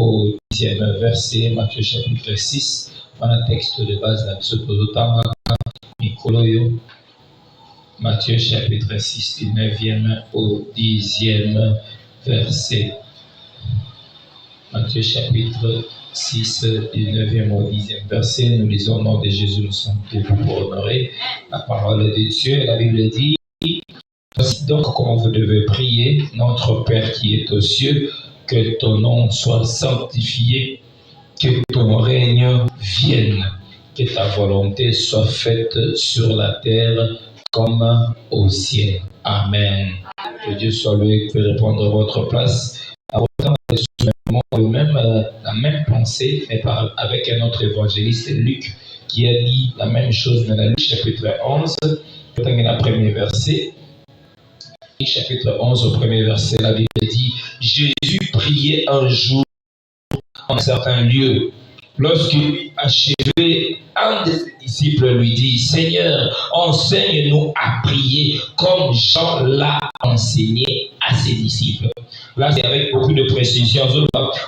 au 10e verset, Matthieu chapitre 6, dans le texte de base, Matthieu chapitre 6, du 9e au 10e verset. Matthieu chapitre 6, du 9e au 10e verset, nous lisons au nom de Jésus, nous sommes debout pour honorer la parole de Dieu. La Bible dit: voici donc comment vous devez prier: notre Père qui est aux cieux, que ton nom soit sanctifié, que ton règne vienne, que ta volonté soit faite sur la terre comme au ciel. Amen. Que Dieu soit loué, que répondre à votre place. À votre la même pensée, mais avec un autre évangéliste, Luc, qui a dit la même chose dans la Luc chapitre 11, le premier verset. Chapitre 11, au premier verset, la Bible dit: Jésus priait un jour en un certain lieu. Lorsqu'il achevait, un de ses disciples lui dit: Seigneur, enseigne-nous à prier comme Jean l'a enseigné à ses disciples. Là, c'est avec beaucoup de précision.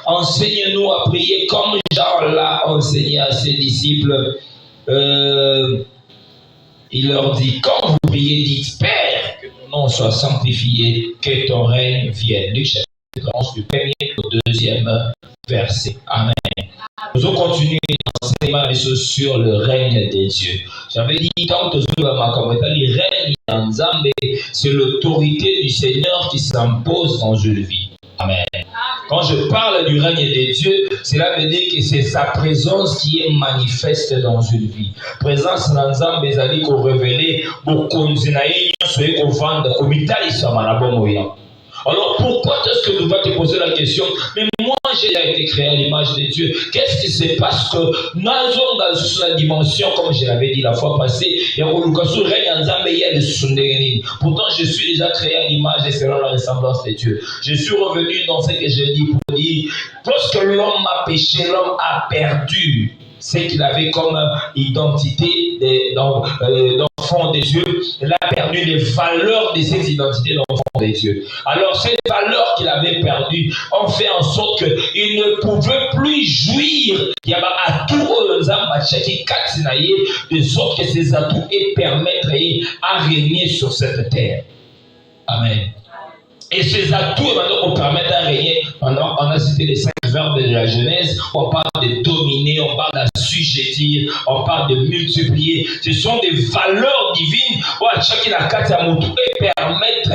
Enseigne-nous à prier comme Jean l'a enseigné à ses disciples. Il leur dit: quand vous priez, dites: Père, que ton nom soit sanctifié, que ton règne vienne. Luc chapitre 11, du 1er au 2e verset. Amen. Nous allons continuer l'enseignement sur le règne des dieux. J'avais dit, tant que le règne d'Anzambe, c'est l'autorité du Seigneur qui s'impose dans une vie. Amen. Quand je parle du règne des dieux, cela veut dire que c'est sa présence qui est manifeste dans une vie. Présence d'Anzambe, c'est-à-dire qu'on révèle beaucoup de Alors pourquoi est-ce que nous va te poser la question? Mais moi j'ai été créé à l'image de Dieu. Qu'est-ce qui se passe que nous sommes dans la dimension, comme je l'avais dit la fois passée, pourtant je suis déjà créé à l'image et selon la ressemblance de Dieu. Je suis revenu dans ce que je dis pour dire: lorsque l'homme a péché, l'homme a perdu ce qu'il avait comme identité d'enfant des dieux. Il a perdu les valeurs de cette identité d'enfant des dieux. Alors ces valeurs qu'il avait perdues ont fait en sorte qu'il ne pouvait plus jouir de sorte que ces atouts et permettre à régner sur cette terre. Amen. Et ces atouts nous permettent de régner. On a cité les 5 verbes de la Genèse. On parle de dominer, on parle d'assujettir, on parle de multiplier. Ce sont des valeurs divines où chacun a 4 atouts et permettre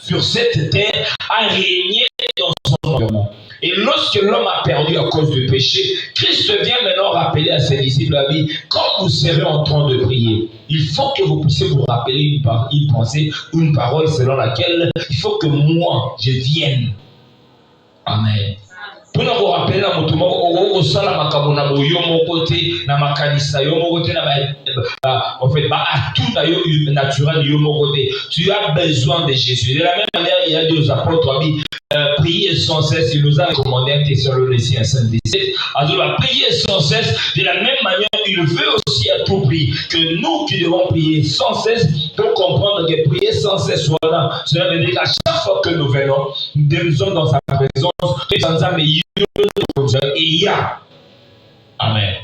sur cette terre à régner dans son environnement. Et lorsque l'homme a perdu à cause du péché, Christ vient maintenant rappeler à ses disciples, quand vous serez en train de prier, il faut que vous puissiez vous rappeler une pensée, une parole selon laquelle il faut que moi, je vienne. Amen. Pour nous rappeler, au sala makamona yo mokote na makanisa yo mokote na en fait à tout naturel yo mokote. Tu as besoin de Jésus. De la même manière, il y a deux apôtres qui prier sans cesse. Il nous a recommandé un Thessaloniciens 5:17. Alors prier sans cesse. De la même manière, il veut aussi à tout prix que nous qui devons prier sans cesse, donc comprendre que prier sans cesse, voilà, cela veut dire qu'à chaque fois que nous venons, nous sommes dans sa présence. Et il y a. Amen.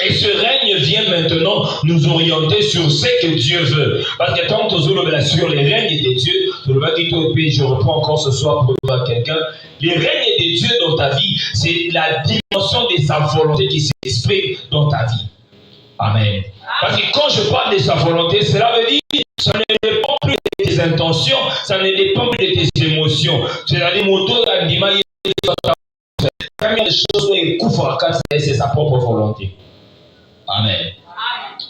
Et ce règne vient maintenant nous orienter sur ce que Dieu veut. Parce que tant que sur les règnes de Dieu, je reprends encore ce soir pour dire à quelqu'un, les règnes de Dieu dans ta vie, c'est la dimension de sa volonté qui s'exprime dans ta vie. Amen. Parce que quand je parle de sa volonté, cela veut dire ça ne dépend plus de tes intentions, ça ne dépend plus de tes émotions. C'est-à-dire, mon tour c'est sa propre volonté. Amen.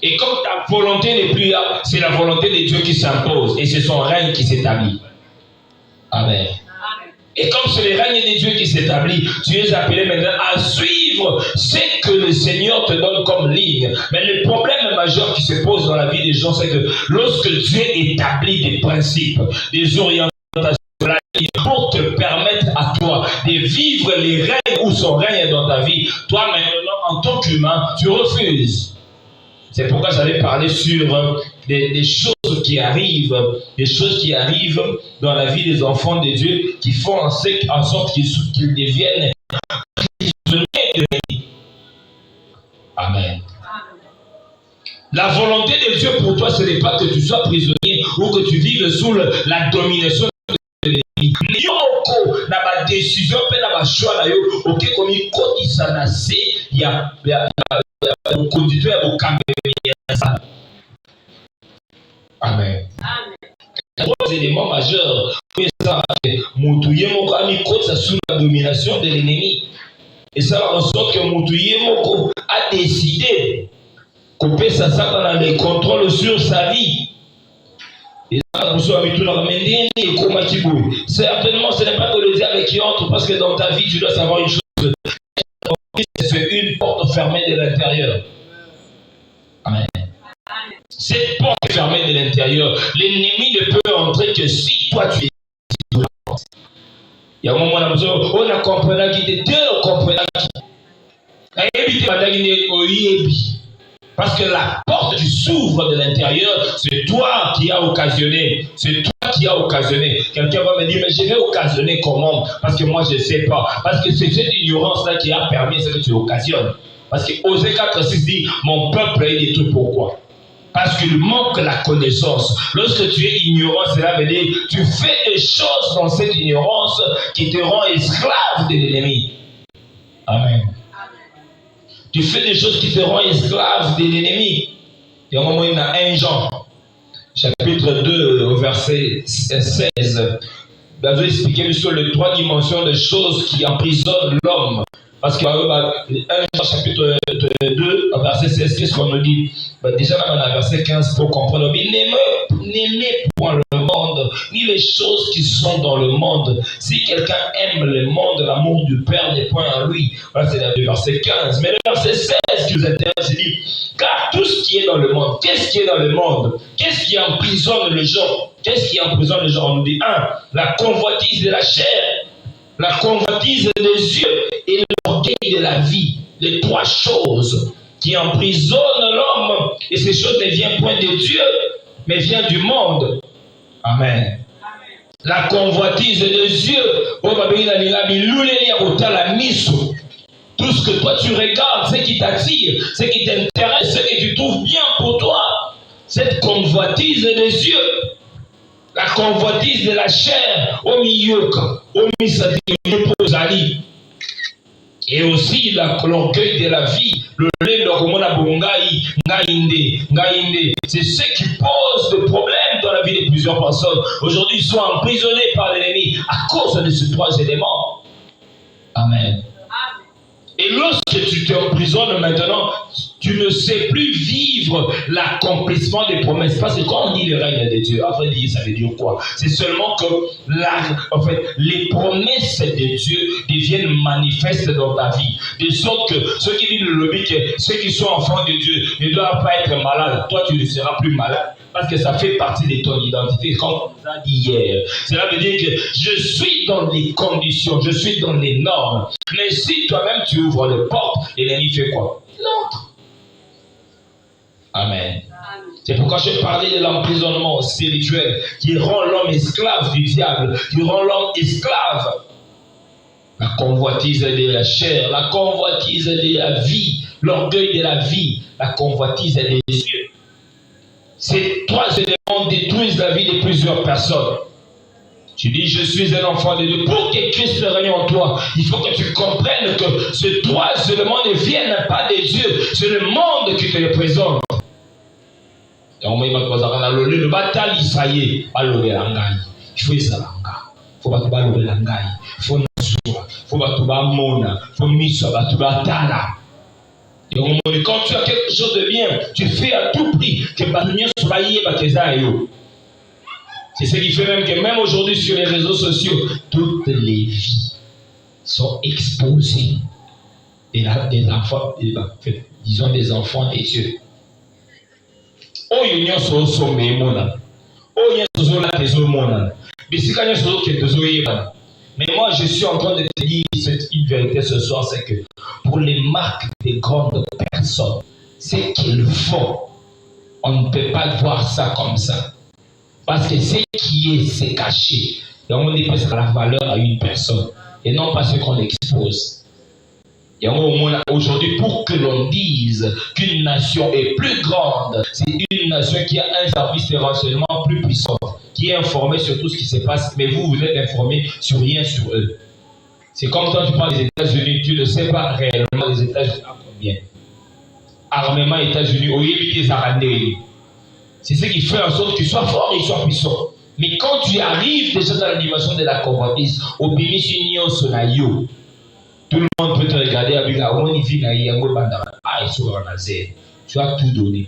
Et comme ta volonté n'est plus là, c'est la volonté de Dieu qui s'impose et c'est son règne qui s'établit. Amen. Et comme c'est le règne de Dieu qui s'établit, tu es appelé maintenant à suivre ce que le Seigneur te donne comme ligne. Mais le problème majeur qui se pose dans la vie des gens, c'est que lorsque Dieu établit des principes, des orientations, pour te permettre à toi de vivre les règnes ou son règne dans ta vie, toi maintenant en tant qu'humain, tu refuses. C'est pourquoi j'allais parler sur des choses choses qui arrivent dans la vie des enfants de Dieu qui font en sorte qu'ils deviennent prisonniers de l'ennemi. Amen. La volonté de Dieu pour toi, ce n'est pas que tu sois prisonnier ou que tu vives sous la domination de l'ennemi. Yoko na ba décision pe na ba choix na yo oke komi kotisa na se ya conducteur ya bokambi. Amen. Trois éléments majeurs pour ça moutouye moko ami kotisa sous la domination de l'ennemi. Et ça va en sorte que moutouye moko a décidé couper ça dans les contrôles sur sa vie. Et certainement, ce n'est pas que le diable qui entre, parce que dans ta vie, tu dois savoir une chose. C'est une porte fermée de l'intérieur. Amen. Cette porte fermée de l'intérieur, l'ennemi ne peut entrer que si toi tu es. Il y a un moment où on a compris qu'il était deux comprenant qui. Parce que la porte qui s'ouvre de l'intérieur, c'est toi qui as occasionné. C'est toi qui as occasionné. Quelqu'un va me dire, mais je vais occasionner comment? Parce que moi je ne sais pas. Parce que c'est cette ignorance-là qui a permis ce que tu occasionnes. Parce que Osée 4:6 dit, mon peuple est détruit. Pourquoi? Parce qu'il manque la connaissance. Lorsque tu es ignorant, cela veut dire tu fais des choses dans cette ignorance qui te rend esclave de l'ennemi. Amen. Tu fais des choses qui te rendent esclave de l'ennemi. Et au moment où il y a 1 Jean, chapitre 2, verset 16, vous avez expliqué sur les 3 dimensions de choses qui emprisonnent l'homme. Parce que 1 Jean, chapitre 2, verset 16, qu'est-ce qu'on nous dit? Déjà, dans le verset 15, pour comprendre, n'aimez point le monde, ni les choses qui sont dans le monde. Si quelqu'un aime le monde, l'amour du Père n'est point en lui. Voilà, c'est le verset 15. Mais le verset 16 qui nous intéresse, il dit, car tout ce qui est dans le monde, qu'est-ce qui est dans le monde? Qu'est-ce qui emprisonne les gens? Qu'est-ce qui emprisonne les gens? On nous dit, 1, la convoitise de la chair, la convoitise des yeux et l'orgueil de la vie. Les 3 choses qui emprisonnent l'homme. Et ces choses ne viennent point de Dieu, mais viennent du monde. Amen. La convoitise des yeux. Tout ce que toi tu regardes, ce qui t'attire, ce qui t'intéresse, ce que tu trouves bien pour toi. Cette convoitise des yeux. La convoitise de la chair au milieu, et aussi l'orgueil de la vie, le lait c'est ce qui pose des problèmes dans la vie de plusieurs personnes. Aujourd'hui, ils sont emprisonnés par l'ennemi à cause de ces 3 éléments. Amen. Et lorsque tu t'emprisonnes maintenant, tu ne sais plus vivre l'accomplissement des promesses. Parce que quand on dit le règne de Dieu, après dire, ça veut dire quoi? C'est seulement que les promesses de Dieu deviennent manifestes dans ta vie. De sorte que ceux qui vivent le lobby, ceux qui sont enfants de Dieu, ne doivent pas être malades. Toi, tu ne seras plus malade. Parce que ça fait partie de ton identité, comme on nous a dit hier. Cela veut dire que je suis dans les conditions, je suis dans les normes. Mais si toi-même tu ouvres les portes, et l'ennemi fait quoi? Il entre. Amen. C'est pourquoi je parlais de l'emprisonnement spirituel qui rend l'homme esclave du diable, qui rend l'homme esclave. La convoitise de la chair, la convoitise de la vie, l'orgueil de la vie, la convoitise des yeux. Ces 3 éléments détruisent la vie de plusieurs personnes. Tu dis, je suis un enfant de Dieu. Pour que Christ règne en toi, il faut que tu comprennes que ces 3 éléments ne viennent pas de Dieu. C'est le monde qui te les présente. Et on m'a dit, le bataille, ça y est, il faut ça. Il faut pas il faut et quand tu as quelque chose de bien, tu fais à tout prix que c'est ce qui fait même que même aujourd'hui sur les réseaux sociaux, toutes les vies sont exposées. Et là, des enfants, disons des enfants des dieux. Mais moi, je suis en train de te dire une vérité ce soir, c'est que pour les marques des grandes personnes, ce qu'ils font, on ne peut pas voir ça comme ça. Parce que ce qui est, c'est caché. Et on dit que c'est la valeur à une personne. Et non pas ce qu'on expose. Et aujourd'hui, pour que l'on dise qu'une nation est plus grande, c'est une nation qui a un service de renseignement plus puissant, qui est informée sur tout ce qui se passe, mais vous êtes informé sur rien sur eux. C'est comme quand tu parles des États-Unis, tu ne sais pas réellement les États-Unis à combien. Armement États-Unis, au Yémen des Arabes. C'est ce qui fait en sorte qu'ils soient forts et qu'ils soient puissants. Mais quand tu arrives déjà dans l'animation de la convoitise, au Béni-Signon Sonayo, tout le monde peut te regarder avec la Wonifina Yango Bandara. Ah, ils sont en Azère. Tu as tout donné.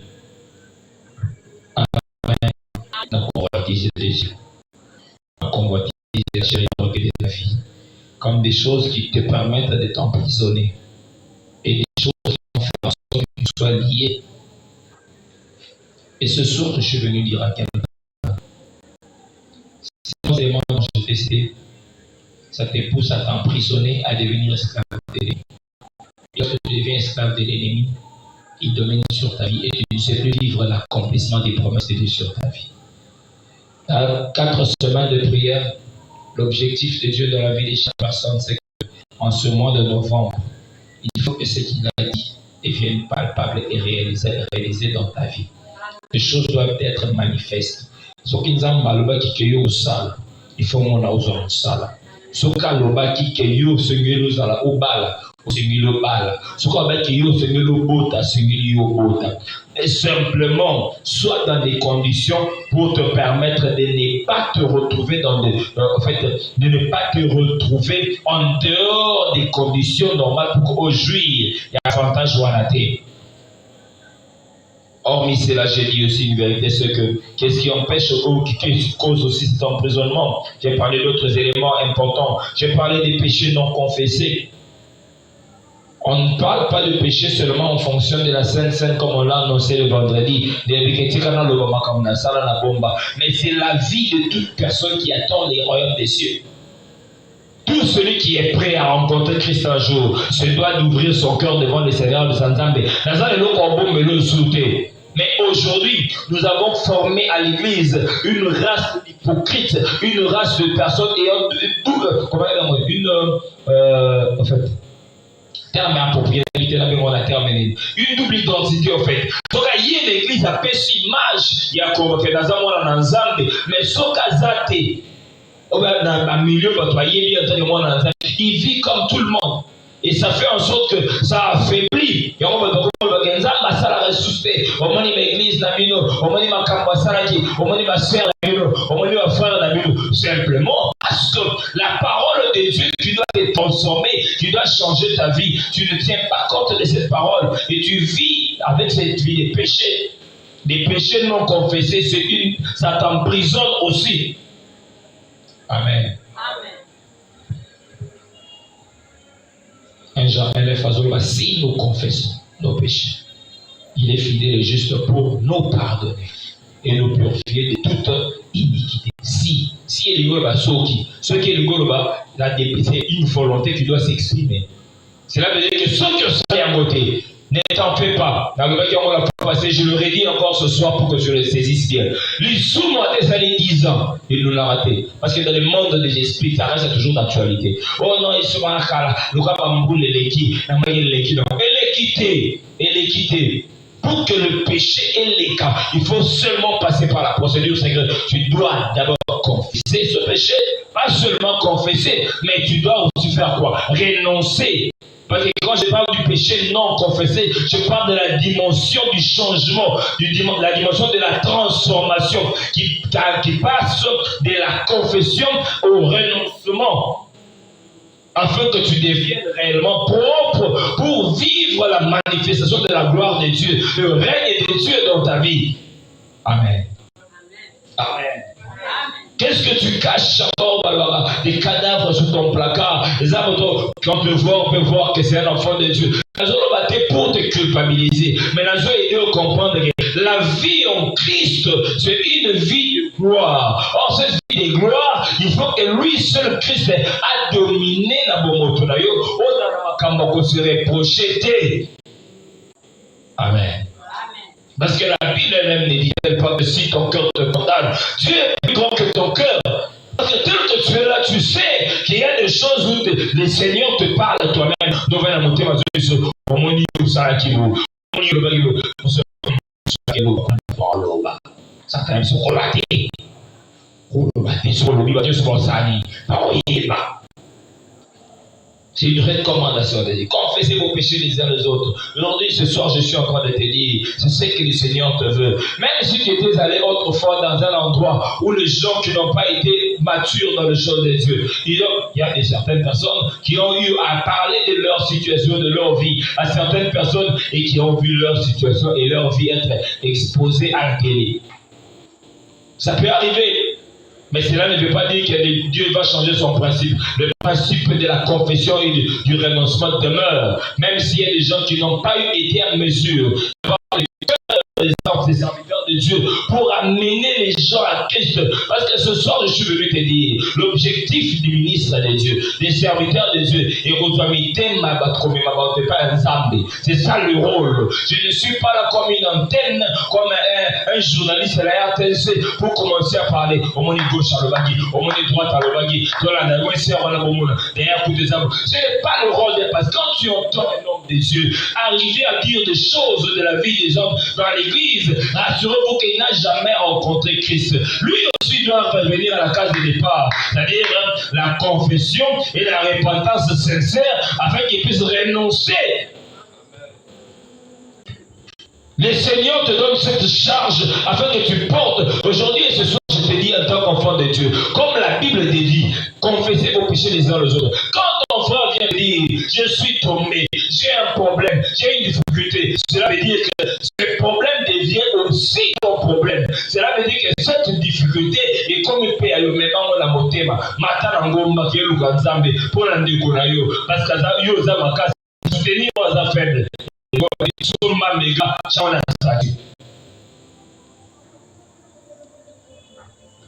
La convoitise des yeux. La convoitise des chéris de la vie. Comme des choses qui te permettent de t'emprisonner. Et des choses qui vont faire en sorte que tu sois lié. Et ce soir, je suis venu dire à quelqu'un, si les éléments dont je t'ai testé, ça te pousse à t'emprisonner, à devenir esclave de l'ennemi. Et lorsque tu deviens esclave de l'ennemi, il domine sur ta vie et tu ne sais plus vivre l'accomplissement des promesses de Dieu sur ta vie. Dans 4 semaines de prière, l'objectif de Dieu dans la vie de chaque personne, c'est qu'en ce mois de novembre, il faut que ce qu'il a dit devienne palpable et réalisé dans ta vie. Les choses doivent être manifestes. Ce qui nous a mal qui au sale, il faut qu'on a au sale. Ce qui a qui au sengelo au bala, au sengelo bala. Ce qui a au sengelo bota, sengelo bota. Et simplement, sois dans des conditions pour te permettre de ne pas te retrouver de ne pas te retrouver en dehors des conditions normales pour qu'aujourd'hui, il y a avantage ou à la terre. Hormis cela, j'ai dit aussi une vérité, c'est que qu'est-ce qui empêche ou qui cause aussi cet emprisonnement? J'ai parlé d'autres éléments importants. J'ai parlé des péchés non confessés. On ne parle pas de péché seulement en fonction de la Sainte Seine comme on l'a annoncé le vendredi. Mais c'est la vie de toute personne qui attend les royaumes des cieux. Tout celui qui est prêt à rencontrer Christ un jour se doit d'ouvrir son cœur devant le Seigneur de Santambe. Mais aujourd'hui, nous avons formé à l'église une race hypocrite, une race de personnes ayant terme approprié, une double identité en fait. Donc, il y a l'église à pêche image, il y a comme que dans un monde en Zambie, mais ce cas il vit comme tout le monde. Et ça fait en sorte que ça affaiblit. Simplement parce que la parole de Dieu, tu dois te transformer, tu dois changer ta vie. Tu ne tiens pas compte de cette parole et tu vis avec cette vie des péchés. Des péchés non confessés, ça t'emprisonne aussi. Amen. Un Jean 1, si nous confessons nos péchés, il est fidèle et juste pour nous pardonner et nous purifier de toute iniquité. Si il y a ce qui est le c'est une volonté qui doit s'exprimer. Cela veut dire que ceux qui sont à côté, ne t'en fais pas. Je le redis encore ce soir pour que je le saisisse bien. Lui, sous moi, des années 10 ans, il nous l'a raté. Parce que dans le monde des esprits, ça reste toujours d'actualité. Oh non, il se met à la le roi Bamboul et l'équipe. Et l'équité. Pour que le péché ait les cas, il faut seulement passer par la procédure sacrée. Tu dois d'abord confesser ce péché, pas seulement confesser, mais tu dois aussi faire quoi? Renoncer. Parce que quand je parle du péché non confessé, je parle de la dimension du changement, la dimension de la transformation qui passe de la confession au renoncement. Afin que tu deviennes réellement propre pour vivre la manifestation de la gloire de Dieu, le règne de Dieu dans ta vie. Amen. Amen. Qu'est-ce que tu caches encore, Barbara? Des cadavres sur ton placard. Les arbres, quand on peut voir que c'est un enfant de Dieu. La zone va pour te culpabiliser. Mais la zone est de comprendre que la vie en Christ, c'est une vie de gloire. Or, cette vie de gloire, il faut que lui seul, Christ, a dominé la bomotonayo. On a se reproché. Amen. Parce que la Bible elle-même ne dit pas que si ton cœur te condamne, Dieu est plus grand que ton cœur. Parce que tel que tu es là, tu sais qu'il y a des choses où le Seigneur te parle à toi-même. Nous venons à monter ma Dieu, au moins nous ça qui vous, certains sont relatés. C'est une recommandation de Dieu. Confessez vos péchés les uns les autres. Aujourd'hui, ce soir, je suis en train de te dire, c'est ce que le Seigneur te veut. Même si tu étais allé autrefois dans un endroit où les gens qui n'ont pas été matures dans les choses de Dieu, il y a certaines personnes qui ont eu à parler de leur situation, de leur vie, à certaines personnes et qui ont vu leur situation et leur vie être exposée à la télé. Ça peut arriver. Mais cela ne veut pas dire que Dieu va changer son principe. Le principe de la confession et du renoncement demeure. Même s'il y a des gens qui n'ont pas été en mesure d'avoir le cœur des serviteurs de Dieu pour amener les gens à Christ. Parce que ce soir, je suis venu te dire, l'objectif du ministre de Dieu, des serviteurs de Dieu, c'est ça le rôle. Je ne suis pas là comme une antenne, comme un journaliste à la RTC pour commencer à parler. Au monde gauche à l'obagi, au monde droite à l'obagi, ce n'est pas le rôle des pasteurs. Quand tu entends un homme de Dieu arriver à dire des choses de la vie des hommes dans l'église, rassurez-vous qu'il n'a jamais rencontré Christ. Lui aussi doit revenir à la case de départ, c'est-à-dire la confession et la repentance sincère afin qu'il puisse renoncer. Le Seigneur te donne cette charge afin que tu portes. Aujourd'hui et ce soir, je te dis en tant qu'enfant de Dieu, comme la Bible te dit, confessez vos péchés les uns les autres. Quand ton frère vient dire, je suis tombé, j'ai un problème, j'ai une difficulté, cela veut dire que ce problème devient aussi ton problème. Cela veut dire que cette difficulté est comme une paix à eux, mais non, la motema, matana ngomba qui est le ganzambe, pour l'andekonayo, parce que yo zamaka, soutenir aux faibles.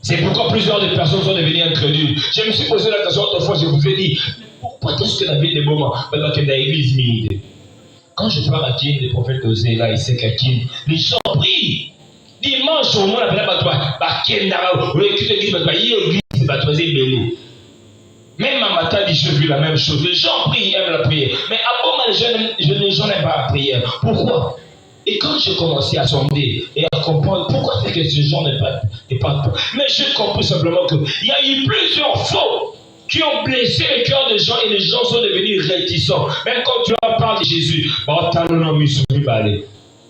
C'est pourquoi plusieurs des personnes sont devenues incrédules. Je me suis posé la question autrefois, je vous ai dit, pourquoi est-ce que la vie des moments, quand je parle à Kim, les prophètes osés là, il sait qu'à Kim, les gens prient. Dimanche, au moins, la même ma matin dit, je vis la même chose. Les gens prient, ils aiment la prière. Mais à bon, les gens n'aiment pas la prière. Pourquoi? Et quand j'ai commencé à sonder et à comprendre pourquoi c'est que ces gens n'aiment pas. Mais j'ai compris simplement qu'il y a eu plusieurs faux qui ont blessé le cœur des gens et les gens sont devenus réticents. Même quand tu leur parles de Jésus,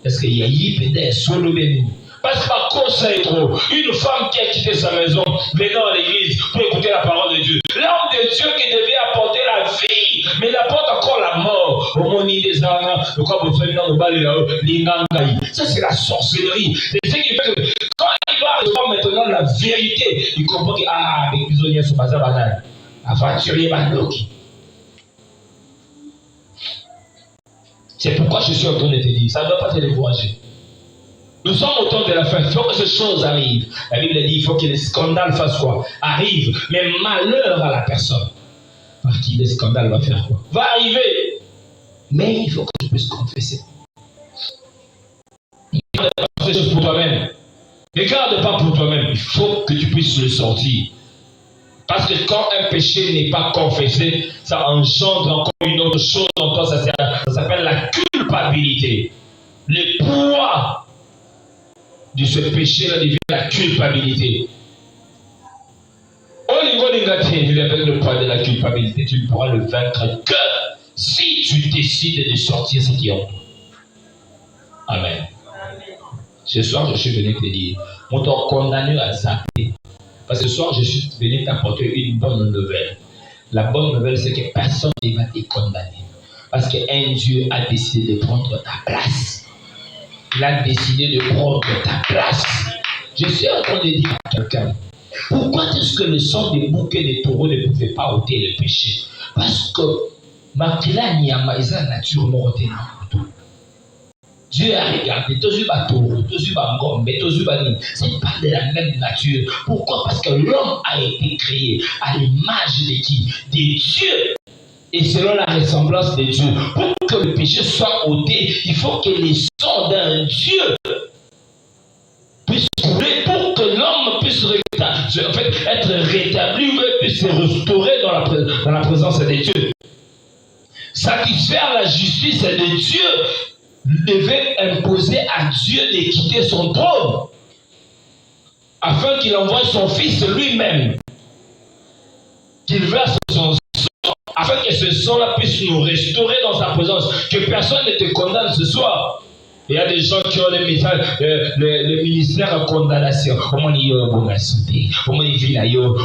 est-ce qu'il y a eu peut-être solo béni? Parce que par contre, ça est trop. Une femme qui a quitté sa maison, venant à l'église pour écouter la parole de Dieu. L'homme de Dieu qui devait apporter la vie, mais il apporte encore la mort. Ça, c'est la sorcellerie. C'est ce qui fait que quand il va recevoir maintenant la vérité, il comprend que les prisonniers sont pas banal. Aventurier Bandoki. C'est pourquoi je suis en train de te dire, ça ne doit pas te décourager. Nous sommes au temps de la fin. Il faut que ces choses arrivent. La Bible dit il faut que les scandales fassent quoi? Arrivent. Mais malheur à la personne par qui les scandales va faire quoi? Va arriver. Mais il faut que tu puisses confesser. Ne garde pas ces choses pour toi-même. Ne garde pas pour toi-même. Il faut que tu puisses le sortir. Parce que quand un péché n'est pas confessé, ça engendre encore une autre chose en toi. Ça s'appelle la culpabilité. Le poids de ce péché-là devient la culpabilité. Au niveau négatif, avec le poids de la culpabilité, tu ne pourras le vaincre que si tu décides de sortir ce qui est en toi. Amen. Ce soir, je suis venu te dire, on t'a condamné à zapper. Parce que ce soir, je suis venu t'apporter une bonne nouvelle. La bonne nouvelle, c'est que personne ne va te condamner. Parce qu'un Dieu a décidé de prendre ta place. Il a décidé de prendre ta place. Je suis en train de dire à quelqu'un, pourquoi est-ce que le sang des bouquets de taureaux ne pouvait pas ôter le péché? Parce que Makila Niyama est la nature morte. Dieu a regardé, c'est pas de la même nature. Pourquoi? Parce que l'homme a été créé à l'image de qui? De Dieu. Et selon la ressemblance de Dieu. Pour que le péché soit ôté, il faut que les sang d'un Dieu être rétabli, ou puisse se restaurer dans la présence de Dieu. Satisfaire la justice de Dieu devait imposer à Dieu de quitter son trône afin qu'il envoie son Fils lui-même, qu'il verse son sang, afin que ce sang-là puisse nous restaurer dans sa présence, que personne ne te condamne ce soir. Il y a des gens qui ont le ministère de condamnation. Comment ils ont bon santé, comment ils vivent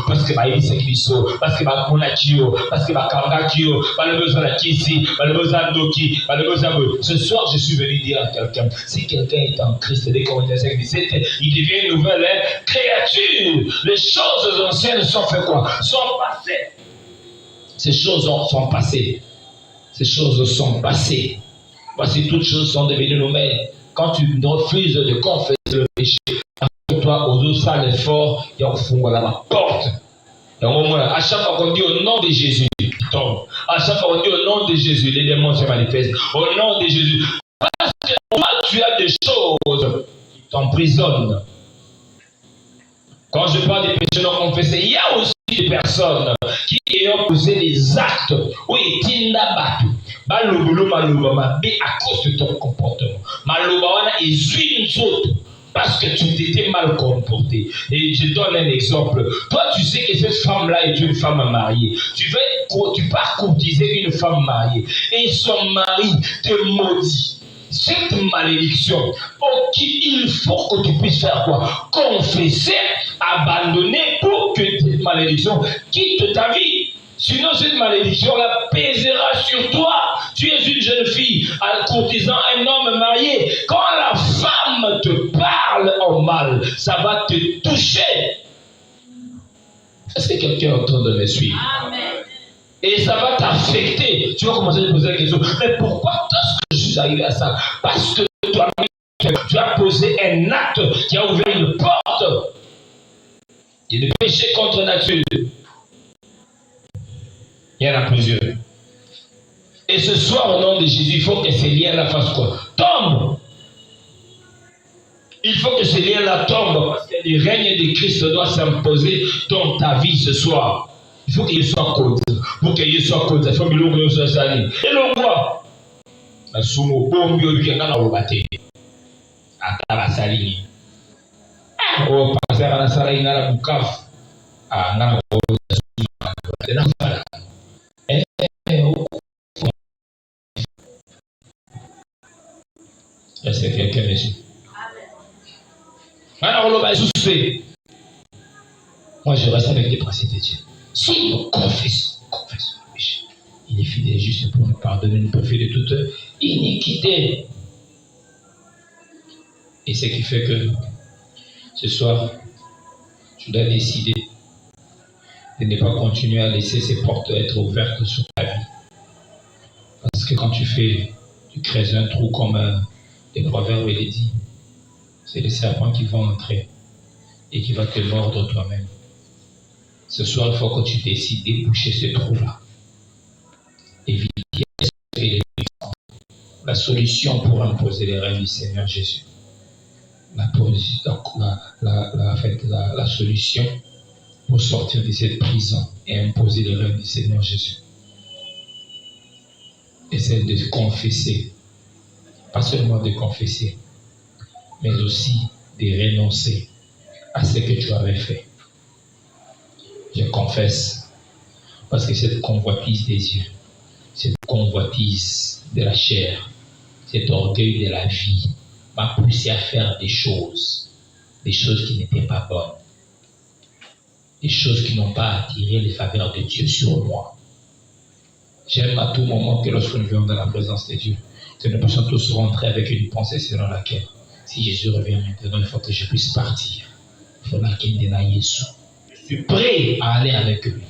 parce que ils sont parce que parce que le besoin de ici, le besoin de pas le besoin de. Ce soir, je suis venu dire à quelqu'un, si quelqu'un est en Christ, dès qu'on est 17, il devient une nouvelle créature. Les choses anciennes sont fait quoi? Sont passées. Ces choses sont passées. Ces choses sont passées. Voici toutes choses sont devenues nouvelles. Quand tu refuses de confesser le péché, toi, aux autres salles l'effort, il y a un fond à la porte. Et au moins, à chaque fois qu'on dit au nom de Jésus, il tombe. À chaque fois qu'on dit au nom de Jésus, les démons se manifestent. Au nom de Jésus. Parce que toi, tu as des choses qui t'emprisonnent. Quand je parle des péchés non confessés, il y a aussi des personnes qui ayant posé des actes où ils tinda batu. Maloba à cause de ton comportement. Maloba est une autre parce que tu t'étais mal comporté. Et je donne un exemple. Toi, tu sais que cette femme-là est une femme mariée. Tu pars courtiser une femme mariée et son mari te maudit. Cette malédiction, il faut que tu puisses faire quoi? Confesser, abandonner pour que cette malédiction quitte ta vie. Sinon, cette malédiction-là pèsera sur toi. Tu es une jeune fille courtisant un homme marié. Quand la femme te parle en mal, ça va te toucher. Est-ce que quelqu'un est en train de me suivre? Amen. Et ça va t'affecter. Tu vas commencer à te poser la question. Mais pourquoi est-ce que je suis arrivé à ça? Parce que toi-même, tu as posé un acte qui a ouvert une porte. Il y a des péchés contre nature. Il y en a plusieurs. Et ce soir, au nom de Jésus, il faut que ces liens-là fassent quoi? Tombent. Il faut que ces liens-là tombent parce que le règne de Christ doit s'imposer dans ta vie ce soir. Il faut qu'il soit cause. Pour qu'il soit cause, il faut que l'on soit salé. Et l'on voit. La soumo, bon, bio, qui est en robaté. À la saline. Oh, passer à la saline, à la boucaf. Ah, non, c'est la saline. Est-ce que quelqu'un me suit? Alors, on va souffler. Moi, je reste avec les principes de Dieu. Si nous confessons le péché, il est fidèle et juste pour nous pardonner, nous purifier de toute iniquité. Et ce qui fait que ce soir, tu dois décider de ne pas continuer à laisser ces portes être ouvertes sur ta vie. Parce que quand tu crées un trou comme les proverbes le dit, c'est les serpents qui vont entrer et qui vont te mordre toi-même. Ce soir, il faut que tu décides d'éboucher ce trou-là. Éviter la solution pour imposer les règles du Seigneur Jésus. La solution pour sortir de cette prison et imposer les règles du Seigneur Jésus. Et celle de confesser. Pas seulement de confesser, mais aussi de renoncer à ce que tu avais fait. Je confesse, parce que cette convoitise des yeux, cette convoitise de la chair, cet orgueil de la vie m'a poussé à faire des choses qui n'étaient pas bonnes, des choses qui n'ont pas attiré les faveurs de Dieu sur moi. J'aime à tout moment que lorsque nous venons dans la présence de Dieu, que nous puissions tous rentrer avec une pensée selon laquelle, si Jésus revient maintenant, il faut que je puisse partir. Il faut qu'il dénaille Jésus. Je suis prêt à aller avec lui.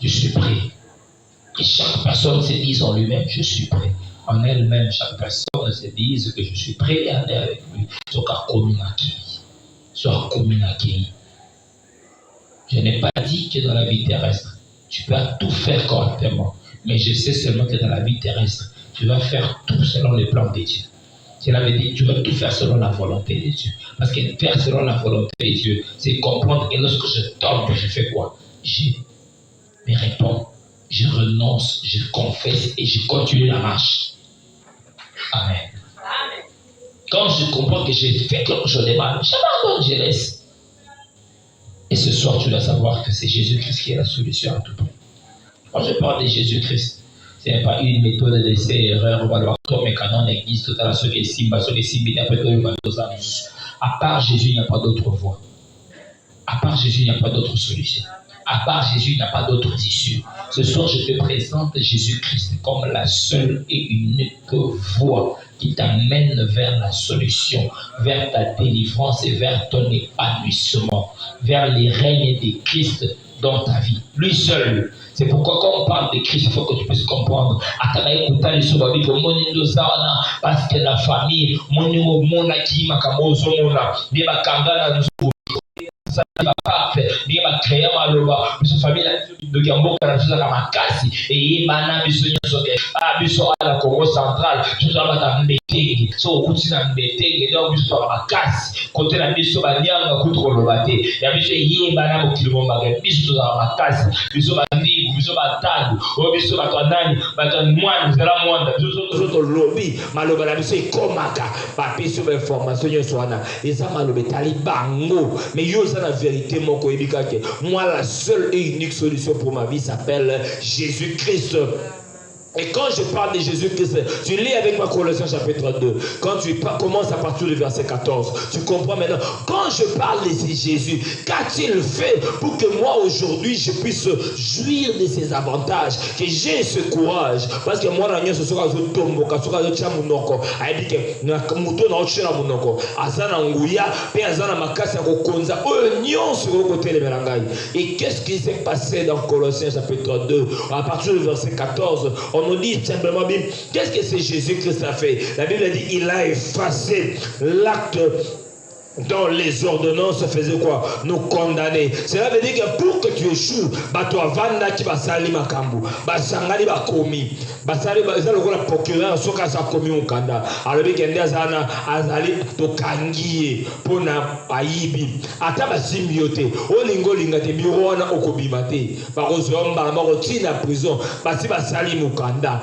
Je suis prêt. Que chaque personne se dise en lui-même, je suis prêt. En elle-même, chaque personne se dise que je suis prêt à aller avec lui. Soit commune accueillie. Je n'ai pas dit que dans la vie terrestre, tu peux tout faire correctement. Mais je sais seulement que dans la vie terrestre, tu vas faire tout selon les plans de Dieu. Cela veut dire que tu vas tout faire selon la volonté de Dieu. Parce que faire selon la volonté de Dieu, c'est comprendre que lorsque je tombe, je fais quoi? Je me réponds, je renonce, je confesse et je continue la marche. Amen. Amen. Quand je comprends que j'ai fait quelque chose de mal, j'abandonne, je laisse. Et ce soir, tu dois savoir que c'est Jésus-Christ qui est la solution à tout problème. Quand je parle de Jésus-Christ, ce n'est pas une méthode d'essai, erreur, valoir mais canon existe tout à l'heure, à part Jésus, il n'y a pas d'autre voie. À part Jésus, il n'y a pas d'autre solution. À part Jésus, il n'y a pas d'autre issue. Ce soir, je te présente Jésus-Christ comme la seule et unique voie qui t'amène vers la solution, vers ta délivrance et vers ton épanouissement, vers les règnes de Christ dans ta vie. Lui seul. C'est pourquoi quand on parle de Christ, il faut que tu puisses comprendre. Parce que la famille, ni bakreya maloba biso famille de Gamboka na tuza kama kasi et bana biso nyoso ke biso ala Congo central tuza bata mbetenge so okuti na mbetenge donc biso kama kasi côté na biso banyanga kutro lobate ya biso ye bana mokilimo magari biso tuza kama kasi biso bandibu biso batadu o biso batwanani batwanwana zela mwanda biso to lobby maloba na biso ekomaka ba biso ba information nyoso wana eza maloba tali bango mais yo ça la vérité mon moi la seule et unique solution pour ma vie s'appelle Jésus-Christ. Et quand je parle de Jésus-Christ, tu lis avec moi Colossiens chapitre 2. Quand tu commences à partir du verset 14, tu comprends maintenant. Quand je parle de Jésus, qu'a-t-il fait pour que moi aujourd'hui je puisse jouir de ses avantages, que j'ai ce courage? Parce que moi, ce sera tombo, ce sera chamunoko. A dit que muto na ochela munoko. Azana nguya, pe azana makasi ya kokonza. Oignon sur le côté de Melangai. Et qu'est-ce qui s'est passé dans Colossiens chapitre 2? À partir du verset 14, on nous dit simplement, qu'est-ce que c'est Jésus-Christ a fait? La Bible dit, il a effacé l'acte dont les ordonnances faisaient quoi? Nous condamner. Cela veut dire que pour que tu échoues, toi vanda qui va salir makambu, sangali va commis, basali va la procureur soka sa commis au kanda. Alors bien qu'il y a azali to kangiye pona aibi. Ata basimiote, o lingo lingate biro na okobimate. Ba kozomba ba rotina prison, basi basali mukanda.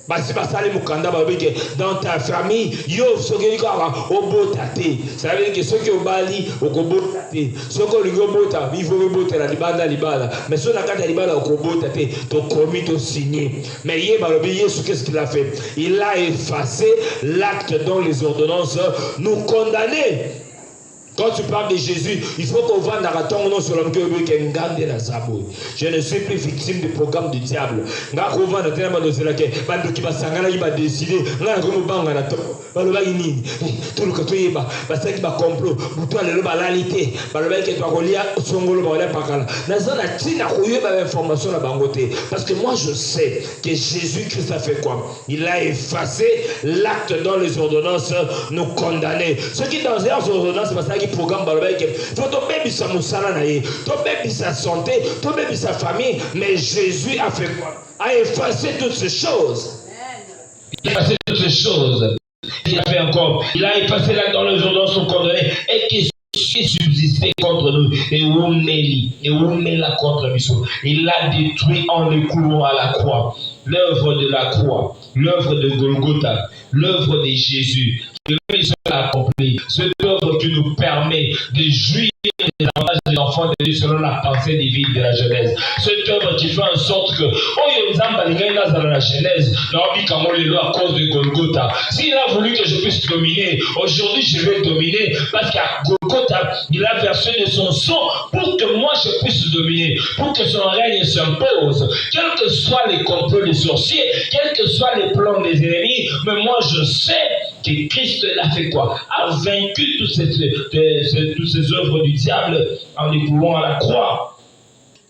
Basi basali mukanda babeke dans ta famille yo soki ka obotate ça veut dire que soki obali okobotate soki ligobota il faut obota la libala mais sur la carte libala okobotate to commis to signé mais yé balobi Yesu qu'est-ce qu'il a fait? Il a effacé l'acte dont les ordonnances nous condamnaient. Quand tu parles de Jésus, il faut qu'on va dans la tombe sur l'homme qui je ne suis plus victime du programme du diable. Parce que moi je sais que Jésus-Christ a fait quoi? Il a effacé l'acte dont les ordonnances nous condamnaient. Ce qui dans les ordonnances, c'est programme faut tomber sa moussala naïe, tomber sa santé, tomber sa famille, mais Jésus a fait quoi? A effacé toutes ces choses. Il a effacé toutes ces choses. Il a fait encore. Il a effacé là dans les ordonnances sont condamnés et qui subsistait contre nous et Oumela contre nous. Il l'a détruit en le clouant à la croix. L'œuvre de la croix, l'œuvre de Golgotha, l'œuvre de Jésus. Que a accompli. Cette œuvre qui nous permet de jouir des avantages des enfants de Dieu selon la pensée divine de la Genèse. Cette œuvre qui fait en sorte que dans la Genèse, à cause de Golgotha. S'il a voulu que je puisse dominer, aujourd'hui je vais dominer parce qu'à Golgotha, il a versé de son sang pour que moi je puisse dominer, pour que son règne s'impose. Quels que soient les complots des sorciers, quels que soient les plans des ennemis, mais moi je sais que Christ a fait quoi? A vaincu toutes ces œuvres du diable en les clouant à la croix.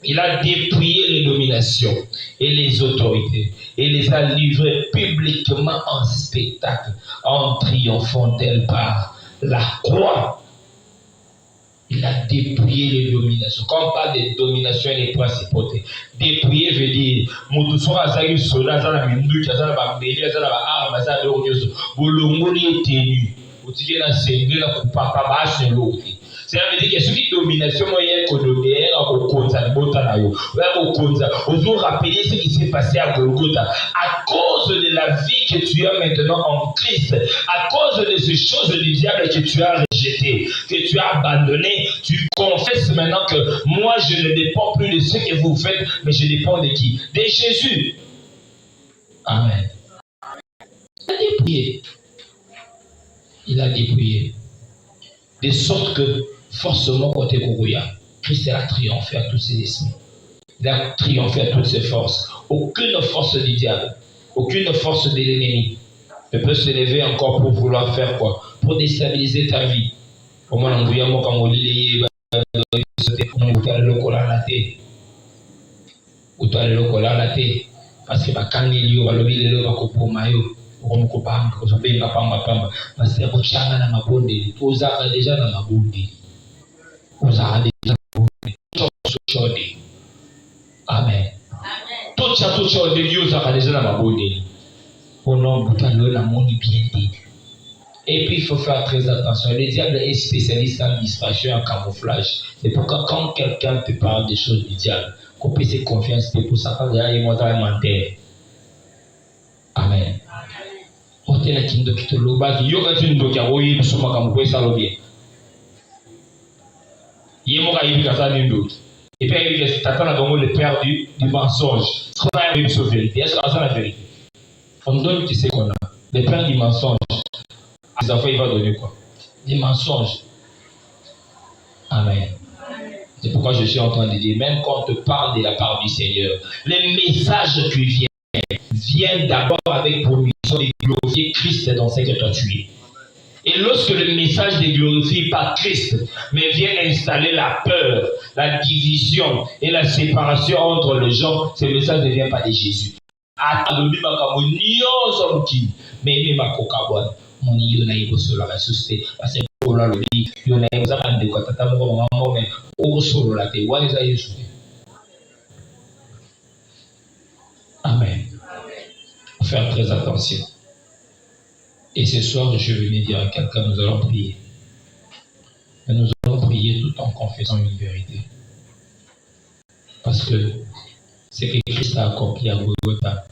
Il a dépouillé les dominations et les autorités et les a livrées publiquement en spectacle en triomphant d'elles par la croix. Il a dépouillé les dominations. Quand on parle de domination et des principautés, dépouiller veut dire, Moutoussora Azaï Sola, Zana Minduki, Zana Bambeli, Zana Arma, Zana Lorioso, Boulongoli est tenu. Outiké na Sengé, na Kupapa, Bache, l'autre. C'est à dire que ce qui domination moyenne économique, au Konza, Botanayo, au Konza, osons rappeler ce qui s'est passé à Golgotha. À cause de la vie que tu as maintenant en Christ, à cause de ces choses du diable que tu as rejetées, que tu as abandonnées, tu confesses maintenant que moi je ne dépends plus de ce que vous faites, mais je dépends de qui? De Jésus. Amen. Il a dépouillé. Il a dépouillé. De sorte que forcément, côté Kourouya, Christ a triomphé à tous ses esprits. Il a triomphé à toutes ses forces. Aucune force du diable, aucune force de l'ennemi ne peut se lever encore pour vouloir faire quoi? Pour déstabiliser ta vie. Au moins, on vient quand on lit les parce que quand il y a Amen. Tout ça de Dieu, ça va déjà dans ma bonne. Au nom de la monde bien dit. Et puis il faut faire très attention. Le diable est spécialiste en distraction, en camouflage. C'est pourquoi quand quelqu'un te parle des choses du diable, qu'on peut se confier, c'est pour ça qu'il y a un menteur. Amen. Hôtel à Kindo qui te loba, qui yoga tu n'doka, oui, nous sommes à Kamoué, ça l'a bien. Yémoka Yibikasa Nindo. Et puis il y a le père du mensonge. Ce qu'on a une vérité. Est-ce qu'on a la vérité? On donne, tu sais qu'on a. Le père du mensonge. Les enfants, il va donner quoi? Des mensonges. Amen. C'est pourquoi je suis en train de dire, même quand on te parle de la part du Seigneur, les messages qui viennent d'abord avec pour mission de glorifier Christ dans ce que toi tu es. Et lorsque le message ne glorifie pas Christ, mais vient installer la peur, la division et la séparation entre les gens, ce message ne vient pas de Jésus. Mais ma coca mon yona ibosola la société parce que pour la lobby yona izama de kotata mo mambo mais o solo la te waliza Yesu. Amen. Faire très attention. Et ce soir, je vais venir dire à quelqu'un, nous allons prier. Mais nous allons prier tout en confessant une vérité. Parce que ce que Christ a accompli à Golgotha,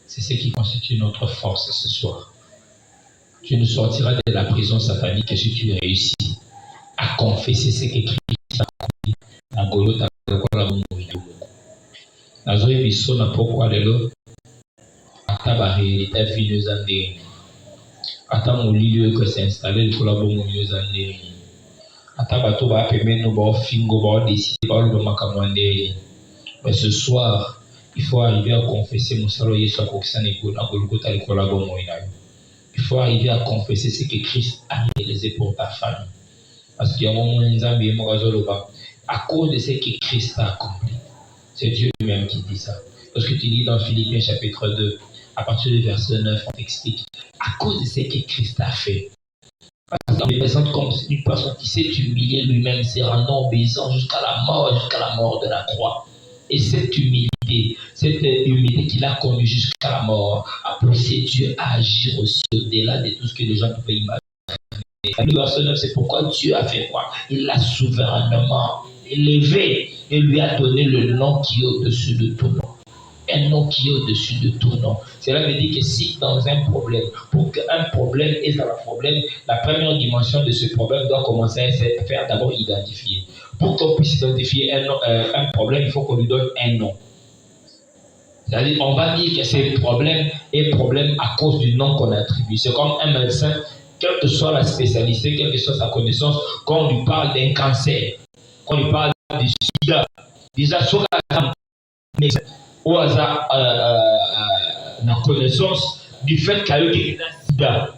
c'est ce qui constitue notre force ce soir. Tu ne sortiras de la prison satanique que si tu réussis à confesser ce que Christ a accompli à Golgotha. Nazoe biso na pourquoi lelo atabari ta fineuse andé ata molili que s'est installé le collabo mieux andé ata bato ba pemeno ba fingo ba décider ba le makamwandé. Mais ce soir il faut arriver à confesser musalo Yesu akokisana ko na Golgotha le collabo moinayo. Il faut arriver à confesser ce que Christ a réalisé pour ta famille. Parce qu'il y a un moment où à cause de ce que Christ a accompli. C'est Dieu lui-même qui dit ça. Parce que tu lis dans Philippiens chapitre 2, à partir du verset 9, on t'explique. À cause de ce que Christ a fait. Parce qu'il représente comme une personne qui s'est humiliée lui-même, s'est rendu obéissant jusqu'à la mort de la croix. Et cette humilité qu'il a connue jusqu'à la mort, a poussé Dieu à agir aussi au-delà de tout ce que les gens pouvaient imaginer. Le verset 9, c'est pourquoi Dieu a fait quoi? Il l'a souverainement élevé et lui a donné le nom qui est au-dessus de tout nom. Un nom qui est au-dessus de tout nom. Cela veut dire que si dans un problème, pour qu'un problème est un problème, la première dimension de ce problème doit commencer à se faire d'abord identifier. Pour qu'on puisse identifier un problème, il faut qu'on lui donne un nom. C'est-à-dire, on va dire que ce problème est problème à cause du nom qu'on attribue. C'est comme un médecin, quelle que soit la spécialité, quelle que soit sa connaissance, quand on lui parle d'un cancer, quand on lui parle du sida, déjà, sur la au hasard, la connaissance du fait qu'il y a eu un sida.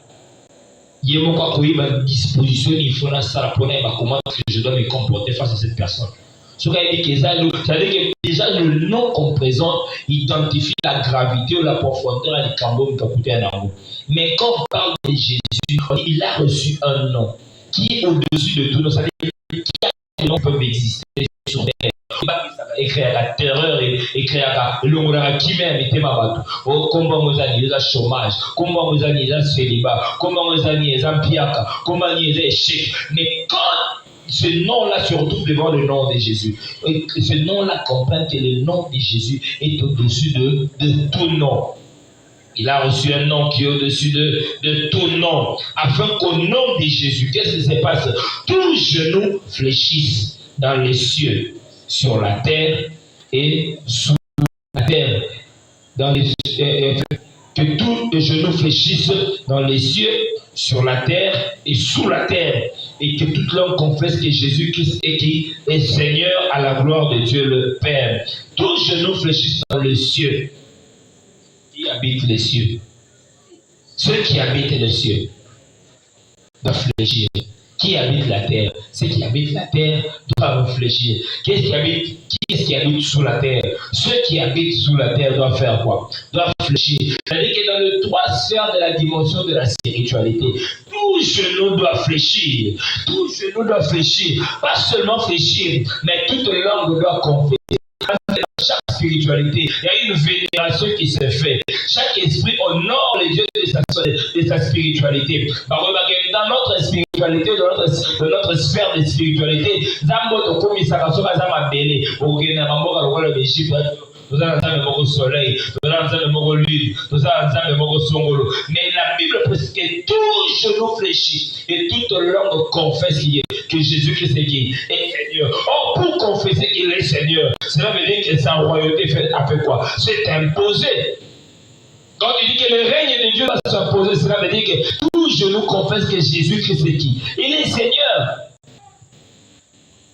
Il y a une disposition, il faut ça pour comment je dois me comporter face à cette personne. C'est-à-dire que déjà le nom qu'on présente identifie la gravité ou la profondeur du cambo qui a mais quand on parle de Jésus, il a reçu un nom qui est au-dessus de tout. C'est-à-dire qui a noms peuvent exister sur terre. Écrire la terreur et écrire l'ongle qui même était ma bateau. Comment vous avez les chômage, comment vous avez les célibat, comment vous avez les ampiaka, comment vous avez les échecs. Mais quand ce nom-là se retrouve devant le nom de Jésus, et ce nom-là comprend que le nom de Jésus est au-dessus de tout nom. Il a reçu un nom qui est au-dessus de tout nom. Afin qu'au nom de Jésus, qu'est-ce qui se passe? Tous genoux fléchissent dans les cieux, sur la terre et sous la terre. Que tous les genoux fléchissent dans les cieux, sur la terre et sous la terre. Et que toute langue confesse que Jésus-Christ est Seigneur à la gloire de Dieu le Père. Tous genoux fléchissent dans les cieux. Qui habite les cieux? Ceux qui habitent les cieux doivent fléchir. Qui habite la terre? Ceux qui habitent la terre doivent réfléchir. Qui est-ce qui habite sous la terre? Ceux qui habitent sous la terre doivent faire quoi? Doivent fléchir. C'est-à-dire que dans les trois sphères de la dimension de la spiritualité, tout genou doit fléchir. Tout genou doit fléchir. Pas seulement fléchir, mais toute langue doit confesser. Dans chaque spiritualité, il y a une vénération qui se fait. Chaque esprit honore les dieux de sa spiritualité. Dans notre spiritualité, dans notre sphère de spiritualité, nous avons le soleil, nous avons le lune, nous avons le songolo. Mais la Bible précise que tout genou fléchit et toute langue confesse que Jésus-Christ est Seigneur. Or, pour confesser qu'il est Seigneur, cela veut dire que sa royauté fait après quoi? C'est imposé. Quand il dit que le règne de Dieu va s'imposer, cela veut dire que tout genou confesse que Jésus-Christ est qui? Il est Seigneur.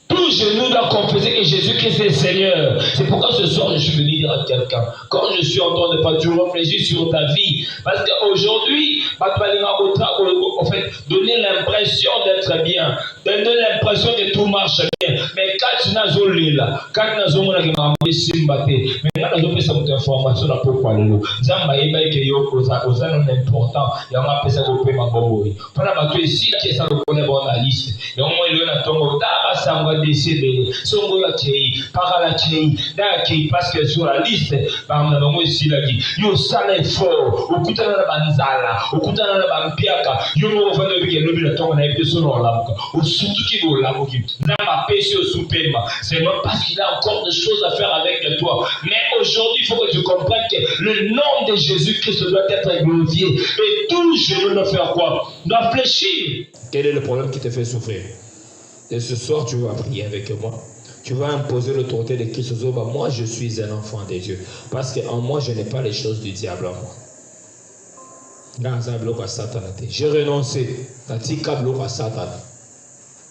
Tout genou doit confesser que Jésus-Christ est Seigneur. C'est pourquoi ce soir je suis venu dire à quelqu'un, quand je suis en train de pas toujours réfléchir sur ta vie, parce qu'aujourd'hui, en fait, donner l'impression d'être bien, donner l'impression que tout marche bien. Mais quand tu n'as pas là, quand tu n'as pas mais quand tu n'as pas cette information, là pourquoi le Zamba est que yo cosa non important, il y a un peu ça pour ma bomboy. Pendant que ici qui est ça le connaît bon la liste. Et au moins il y a tongo d'aba sangwa décédé, songo la chei, para la chei, da qui parce que sur la liste, bah on a bon ici là dit, yo sale fort, au kutana na banzala, au kutana na bampiaka, yo mo va de que le tongo na epte sur la au surtout qui go la moki. Na ma pêche au soupema, c'est non parce qu'il a encore des choses à faire avec toi. Mais aujourd'hui, il faut que tu comprennes que le nom de Jésus-Christ doit être glorifié. Et tout genou doit faire quoi? Doit fléchir. Quel est le problème qui te fait souffrir? Et ce soir, tu vas prier avec moi. Tu vas imposer l'autorité de Christ. Moi, je suis un enfant de Dieu. Parce qu'en moi, je n'ai pas les choses du diable en moi. Dans un bloc à Satan. J'ai renoncé. Natika bloc à Satan.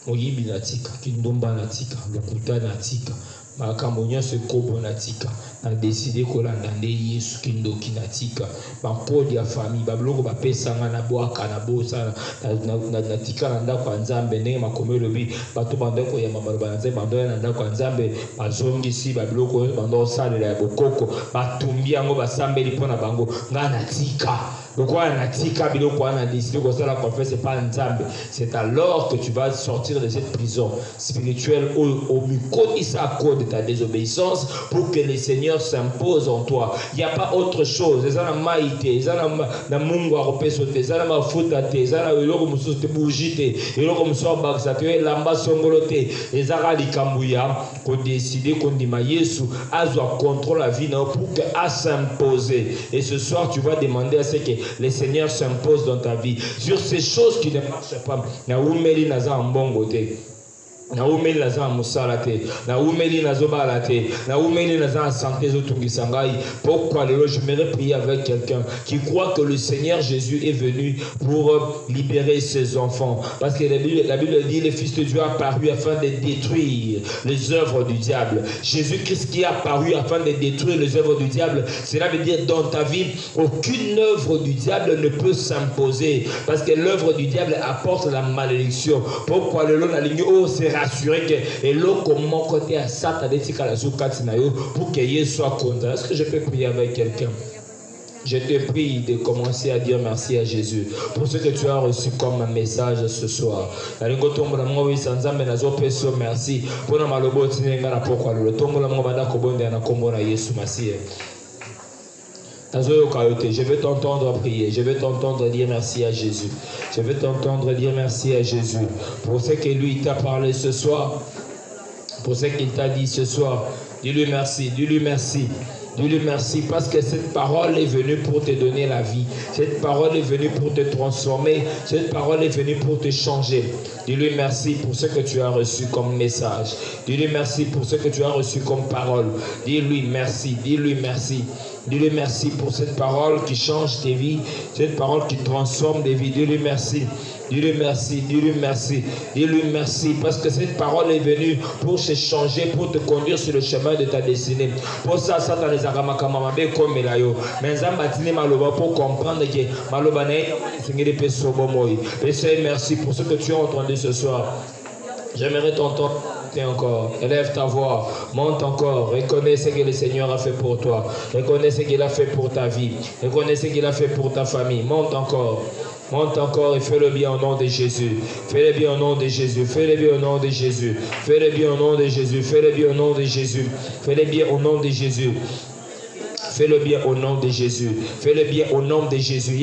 Moyibi natika, kindomba natika, lokuta natika. Makamonya se kobo natika. Na décidé kolanda nde Yesu kindoki natika. Ba podi ya famille, ba bloko ba pesanga na boaka na bosa na natika na ndako ya Nzambe ndenge makomelo bi bato bandeko ya mama ba Nzambe bando na ndako ya Nzambe bazongi si ba bloko bando salela ya bokoko batumbi yango basambeli pona bango nga natika. Pourquoi natika biloko wana décidé ko sala confesse pas Nzambe. C'est alors que tu vas sortir de cette prison spirituelle au micro isa à cause de ta désobéissance pour que le Seigneur s'impose en toi. Il n'y a pas autre chose. Les gens maïté, les gens na mungu aropeso te, les gens mafuta te, les gens eloko mususu te bougite, eloko mususu baksa te, lamba songolo te, les gens likambuya ko décider qu'on dit ma Yesu azwa contrôle la vie pour que a s'imposer. Et ce soir tu vas demander à ce que le Seigneur s'impose dans ta vie sur ces choses qui ne marchent pas. Na umeli naza mbongo te. Na umeli naza musala te, na umeli nazo bala te, na umeli naza santé zotungisanga ngai. Pourquoi le je me prier avec quelqu'un qui croit que le Seigneur Jésus est venu pour libérer ses enfants, parce que la Bible dit le Fils de Dieu a apparu afin de détruire les œuvres du diable. Jésus-Christ qui a apparu afin de détruire les œuvres du diable, cela veut dire dans ta vie aucune œuvre du diable ne peut s'imposer, parce que l'œuvre du diable apporte la malédiction. Pourquoi le long la ligne c'est rassurer que et l'eau comment côté à Satan pour que Jésus soit content. Est-ce que je peux prier avec quelqu'un? Je te prie de commencer à dire merci à Jésus pour ce que tu as reçu comme un message ce soir. Merci pour la malobo tinenga na pokwa le tombo la mobanda kobonde na kombo na Yesu Masiye. Je vais t'entendre prier, je vais t'entendre dire merci à Jésus. Je vais t'entendre dire merci à Jésus pour ce que lui t'a parlé ce soir, pour ce qu'il t'a dit ce soir. Dis-lui merci, dis-lui merci. Dis-lui merci parce que cette parole est venue pour te donner la vie. Cette parole est venue pour te transformer. Cette parole est venue pour te changer. Dis-lui merci pour ce que tu as reçu comme message. Dis-lui merci pour ce que tu as reçu comme parole. Dis-lui merci, dis-lui merci. Dis-lui merci pour cette parole qui change tes vies, cette parole qui transforme des vies. Dis-lui merci. Dis-lui merci, dis-lui merci, dis-lui merci parce que cette parole est venue pour te changer, pour te conduire sur le chemin de ta destinée. Pour ça, ça dans les agamakamadé comme Melayo. Mais ça matine maloba pour comprendre que maloba n'est pas sobomoy. Et merci pour ce que tu as entendu ce soir. J'aimerais t'entendre encore. Élève ta voix, monte encore. Reconnais ce que le Seigneur a fait pour toi. Reconnais ce qu'il a fait pour ta vie. Reconnais ce qu'il a fait pour ta famille. Monte encore. Monte encore et fais-le bien au nom de Jésus. Fais-le bien au nom de Jésus. Fais-le bien au nom de Jésus. Fais-le bien au nom de Jésus. Fais-le bien au nom de Jésus. Fais-le bien au nom de Jésus. Fais-le bien au nom de Jésus. Fais-le bien au nom de Jésus.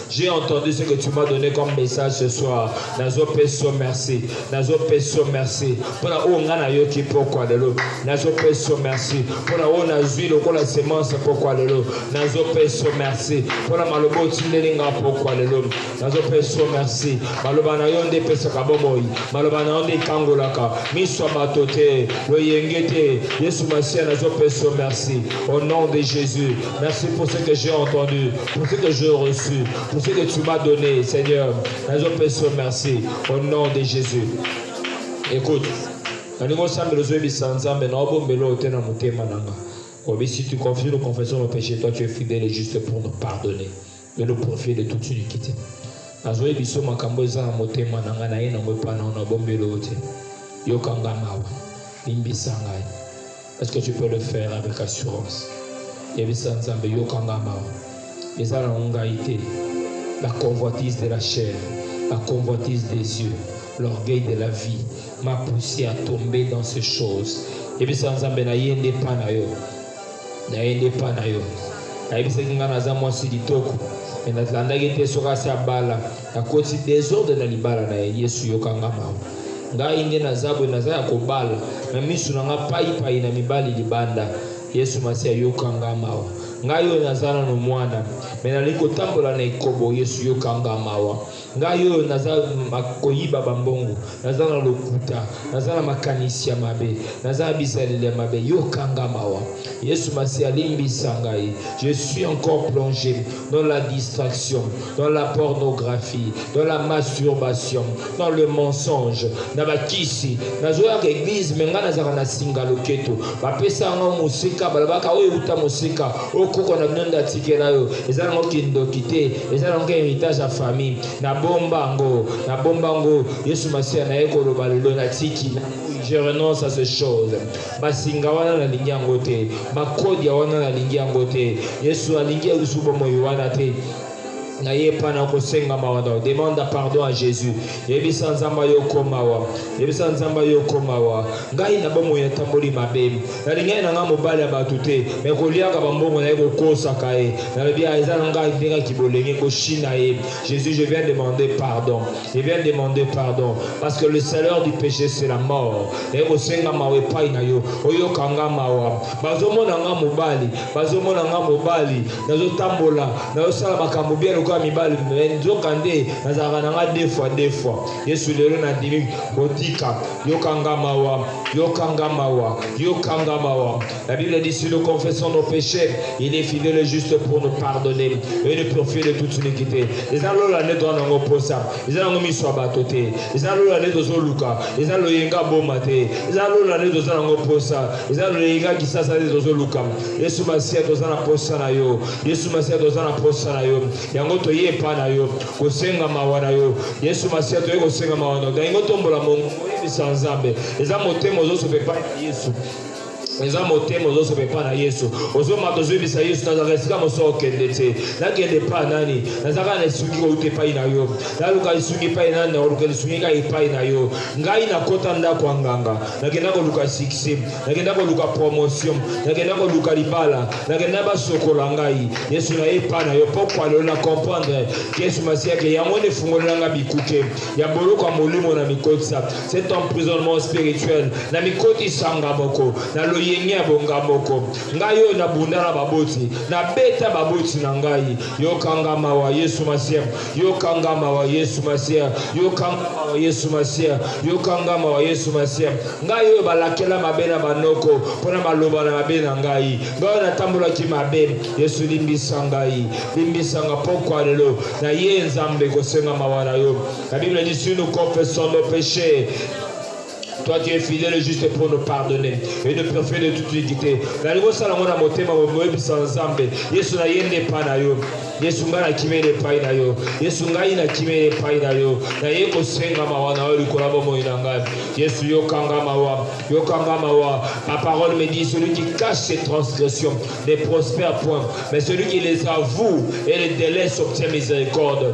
J'ai entendu ce que tu m'as donné comme message ce soir. Nazo peso merci. Nazo peso merci. Pour la haut ngana yoki pourquoi de l'eau. Nazo peso merci. Pour la haut nazui le la semence pourquoi de l'eau. Nazo peso merci. Pour la malobo tindelinga pourquoi de l'eau. Nazo peso merci. Maloba na yonde peso kabomoyi. Maloba na yonde kangolaka. Miswa matote. Le yengete. Yesu Masia nazo peso merci. Au nom de Jésus, merci pour ce que j'ai entendu, pour ce que j'ai reçu, pour ce que tu m'as donné, Seigneur. Merci. Au nom de Jésus. Écoute, si tu confies nos confessions, nos péchés, toi tu es fidèle et juste pour nous pardonner, de nous purifier de toute iniquité. Est-ce que tu peux le faire avec assurance? La convoitise de la chair, la convoitise des yeux, l'orgueil de la vie m'a poussé à tomber dans ces choses. Ngai nde nazabwe nazaya kobala na misu nanga pai na mibali libanda Yesu Masia yokanga mawa ngai yo nazala no mwana mena liko tambola na ikobo Yesu yokanga mawa ngai yo nazala makoyiba bambongo nazala lokuta nazala makanisi ya mabe nazala bisalele mabe yokanga mawa Yesu Masia limbisa ngai. Je suis encore plongé dans la distraction, dans la pornographie, dans la masturbation, dans le mensonge, na bakisi nazoya ka église menga nazaka na singa loketo bapesa ngo musika balabaka oyo uta musika okoko na binonda tikela yo ezala ngo kindokite ezala ngo héritage à famille na bomba ngo Yesu Masia na yeko loba lelo na tiki je renonce à ces choses. Basinga wana na lingi yango te, makodi wana na lingi yango te. Yesu alingi usubo moyo wana te. Demande pardon à Jésus. Yebisa nzamba yokomawa. Yebisa nzamba yokomawa. Ngai na bomo ya tamboli mabe. Na lingai na nga mobali ya batute. Me koliaka bambongo na yeko kosaka e. Na bia eza ngai ndinga kibolenge ko shina e. Jésus, je viens demander pardon. Je viens demander pardon parce que le salaire du péché c'est la mort. Eko senga mawe pai na yo. Oyo kanga mawa. Bazomona nga mobali. Bazomona nga mobali. Nazo tambola. Nazo sala makambo bien kwa mibali nzokande nazaka nanga deux fois Yesu lelo na dimi botika yokanga mawa. La Bible dit si nous confessons nos péchés, il est fidèle et juste pour nous pardonner et nous purifier de toute iniquité. Les allo la ne doit nango posa. Les allo mi so batote. Les allo la ne dozo luka. Les allo yenga bomate. Les allo la ne dozo nango posa. Les allo yenga kisasa ne dozo luka. Yesu Masia dozo na posa na yo. Yesu Masia dozo na posa na yo. Yango to ye pa na yo. Kosenga mawa na yo. Yesu Masia to ye kosenga mawa na yo. Yango tombola mongo. Sans Nzambe. Les amotemo zo se fait pas Yesu. eza motema ozosopa na Yesu ozomata ozobisa Yesu nazaka moso okende te nakende pa nani nazaka na esungi koute epai na yo naluka esungi epai nani naoluka esungi ngai epai na yo ngai nakota ndako ya nganga nakenda koluka succès nakenda koluka promotion nakenda koluka libala nakenda basokola ngai Yesu na epa na yo pokwa lelo na comprendre Yesu Masia ke yango ne fungolanga bikuke ya boloko molimo na mikotisa c'est emprisonnement spirituel na mikoti sanga moko na yenge bonga moko ngai yo na bunda na baboti na beta baboti na ngai yo kanga mawa Yesu Masia yo kanga mawa Yesu Masia yo kanga mawa Yesu Masia yo kanga mawa Yesu Masia ngai yo balakela mabe na banoko pona maloba na mabe na ngai ngai na tambola ki mabe Yesu limbisa ngai limbisanga pokwa lelo na ye nzambe kosenga mawa na yo la Bible dit si nous confessons nos péchés, toi tu es fidèle et juste pour nous pardonner et de purifier de toute iniquité. La nouveau salon na motema moyebi sans zambe. Yesu na yende pa na yo. Yesu nga na kimele pa na yo. Yesu ngai na kimele pa na yo. Na ye ko senga mawa na yo likola bomo inanga. Yesu yo kanga mawa. Yo kanga mawa. Ma parole me dit celui qui cache ses transgressions ne prospère point, mais celui qui les avoue et les délaisse obtient miséricorde.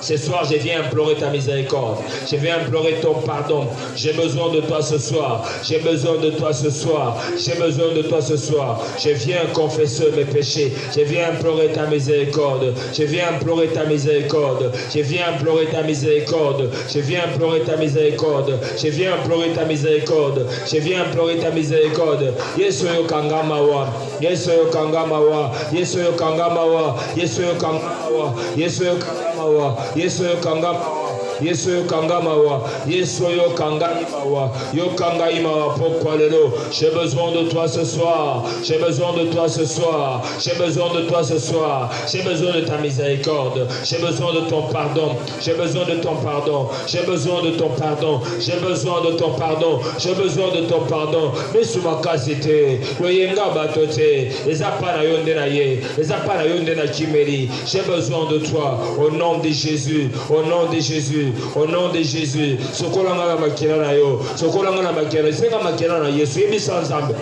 Ce soir, je viens implorer ta miséricorde. Je viens implorer ton pardon. J'ai besoin de toi ce soir. J'ai besoin de toi ce soir. J'ai besoin de toi ce soir. Je viens confesser mes péchés. Je viens implorer ta miséricorde. Je viens implorer ta miséricorde. Je viens implorer ta miséricorde. Je viens implorer ta miséricorde. Je viens implorer ta miséricorde. Je viens implorer ta miséricorde. Yesu yo kangamawa. Yesu yo kangamawa. Yesu yo kangamawa. Yesu yo kangamawa. Yesu yo kangamawa. Yesu yo kangamawa. Yesu yo kangamawa. Yesu yo kangamawa. Yo kangamawa pourquoi lelo. J'ai besoin de toi ce soir. J'ai besoin de toi ce soir. J'ai besoin de toi ce soir. J'ai besoin de ta miséricorde. J'ai besoin de ton pardon. J'ai besoin de ton pardon. J'ai besoin de ton pardon. J'ai besoin de ton pardon. J'ai besoin de ton pardon. Mais sous ma casité, le yenga batote, les apana yonde na ye, les apana yonde na chimeri. J'ai besoin de toi au nom de Jésus, au nom de Jésus, au nom de Jésus. Sokolanga na makira na yo, sokolanga na makira, senga makira na Yesu, ebi sanzambe.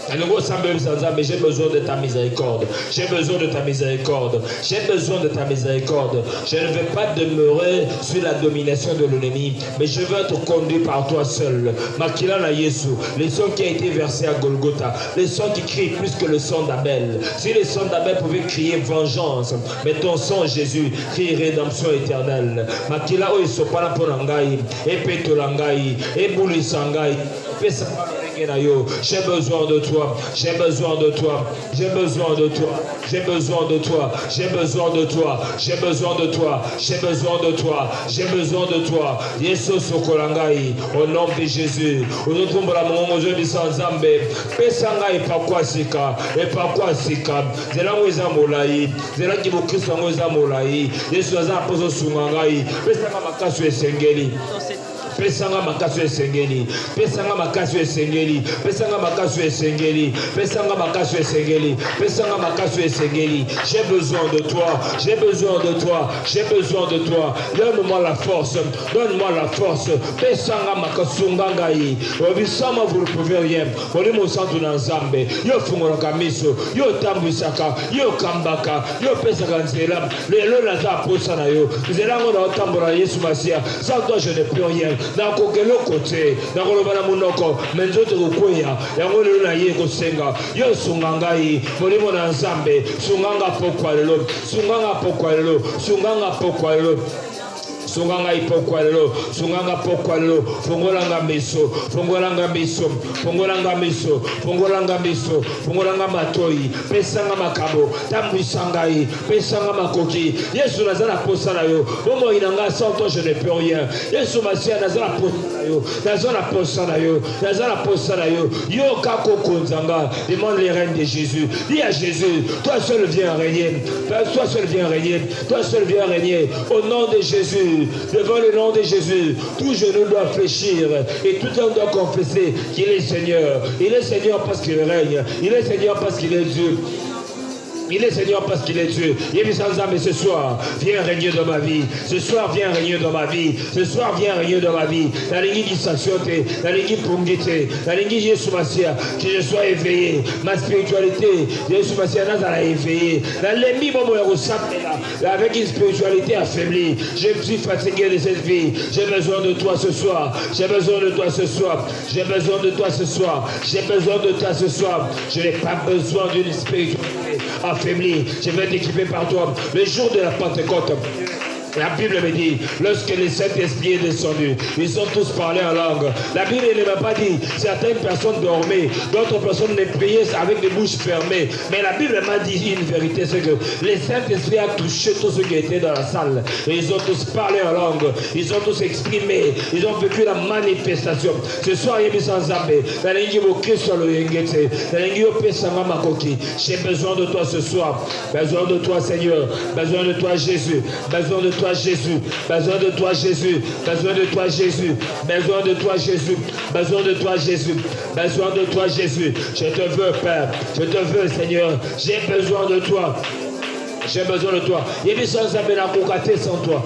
J'ai besoin de ta miséricorde. J'ai besoin de ta miséricorde. J'ai besoin de ta miséricorde. Je ne veux pas demeurer sur la domination de l'ennemi, mais je veux être conduit par toi seul. Makila na Yesu, le sang qui a été versé à Golgotha, le sang qui crie plus que le sang d'Abel. Si le sang d'Abel pouvait crier vengeance, mais ton sang Jésus crie rédemption éternelle. Makila o isopana ponangai, epetolangai, ebulisangai, j'ai besoin de toi, j'ai besoin de toi, j'ai besoin de toi, j'ai besoin de toi, j'ai besoin de toi, j'ai besoin de toi, j'ai besoin de toi, j'ai besoin de toi. Yesu sokolangai, au nom de Jésus. Ozotumbola mongo jebi sanzambe, pesanga epakwa sika, epakwa sika. Zela ngweza molai, zela kibo Kristo ngweza molai. Yesu aza apozo sungangai, pesanga makasu esengeli. Pesanga makasu esengeli, pesanga makasu esengeli, pesanga makasu esengeli, pesanga makasu esengeli, pesanga makasu esengeli. J'ai besoin de toi, j'ai besoin de toi, j'ai besoin de toi. Donne-moi la force, donne-moi la force. Pesanga makasu ngangai. Obisama vous ne pouvez rien. Oli mo santu na nzambe. Yo fungola kamiso, yo tambwisaka, yo kambaka, yo pesaka nzela. Lelo na za posa na yo. Nzela ngo na otambola Yesu Masia. Sans toi je n'ai plus rien. Na kokelo kote na koloba na munoko menzote kokweya yango lelo na ye kosenga yo sungangai molimo na nzambe sunganga pokwa lelo sunganga pokwa lelo sunganga pokwa lelo sunganga ipokwa lelo sunganga pokwa lelo fongolanga miso fongolanga miso fongolanga miso fongolanga miso fongolanga matoi pesanga makabo tambwisangai pesanga makoki Yesu nazala posa na yo bomo inanga sans toi je ne peux rien Yesu Masia nazala posa na yo nazala posa na yo nazala posa na yo yo kako konzanga demande les règnes de Jésus dis à Jésus toi seul viens régner toi seul viens régner toi seul viens régner au nom de Jésus. Devant le nom de Jésus, tout genou doit fléchir et tout homme doit confesser qu'il est Seigneur. Il est Seigneur parce qu'il règne. Il est Seigneur parce qu'il est Dieu. Il est Seigneur parce qu'il est Dieu. Mais ce soir, viens régner dans ma vie. Ce soir, viens régner dans ma vie. Ce soir, viens régner dans ma vie. Dans l'église qui s'assote, dans l'église pongité, dans l'église Jésus Massia, que je sois éveillé. Ma spiritualité, Jésus Massia, n'a éveillé. Dans les moments où je avec une spiritualité affaiblie, je suis fatigué de cette vie. J'ai besoin de toi ce soir. J'ai besoin de toi ce soir. J'ai besoin de toi ce soir. J'ai besoin de toi ce soir. Je n'ai pas besoin d'une spiritualité affaiblie. Je vais t'équiper par toi. Le jour de la Pentecôte, la Bible me dit, lorsque le Saint-Esprit est descendu, ils ont tous parlé en langue. La Bible ne m'a pas dit, certaines personnes dormaient, d'autres personnes ne priaient avec les bouches fermées. Mais la Bible m'a dit une vérité, c'est que le Saint-Esprit a touché tous ceux qui étaient dans la salle. Et ils ont tous parlé en langue, ils ont tous exprimé, ils ont vécu la manifestation. Ce soir, il y a sans Zambé, j'ai besoin de toi ce soir, besoin de toi Seigneur, besoin de toi Jésus, besoin de toi Jésus, besoin de toi Jésus, besoin de toi Jésus, besoin de toi Jésus, besoin de toi Jésus, besoin de toi Jésus. Je te veux Père, je te veux Seigneur, j'ai besoin de toi. J'ai besoin de toi. Il y a sans toi.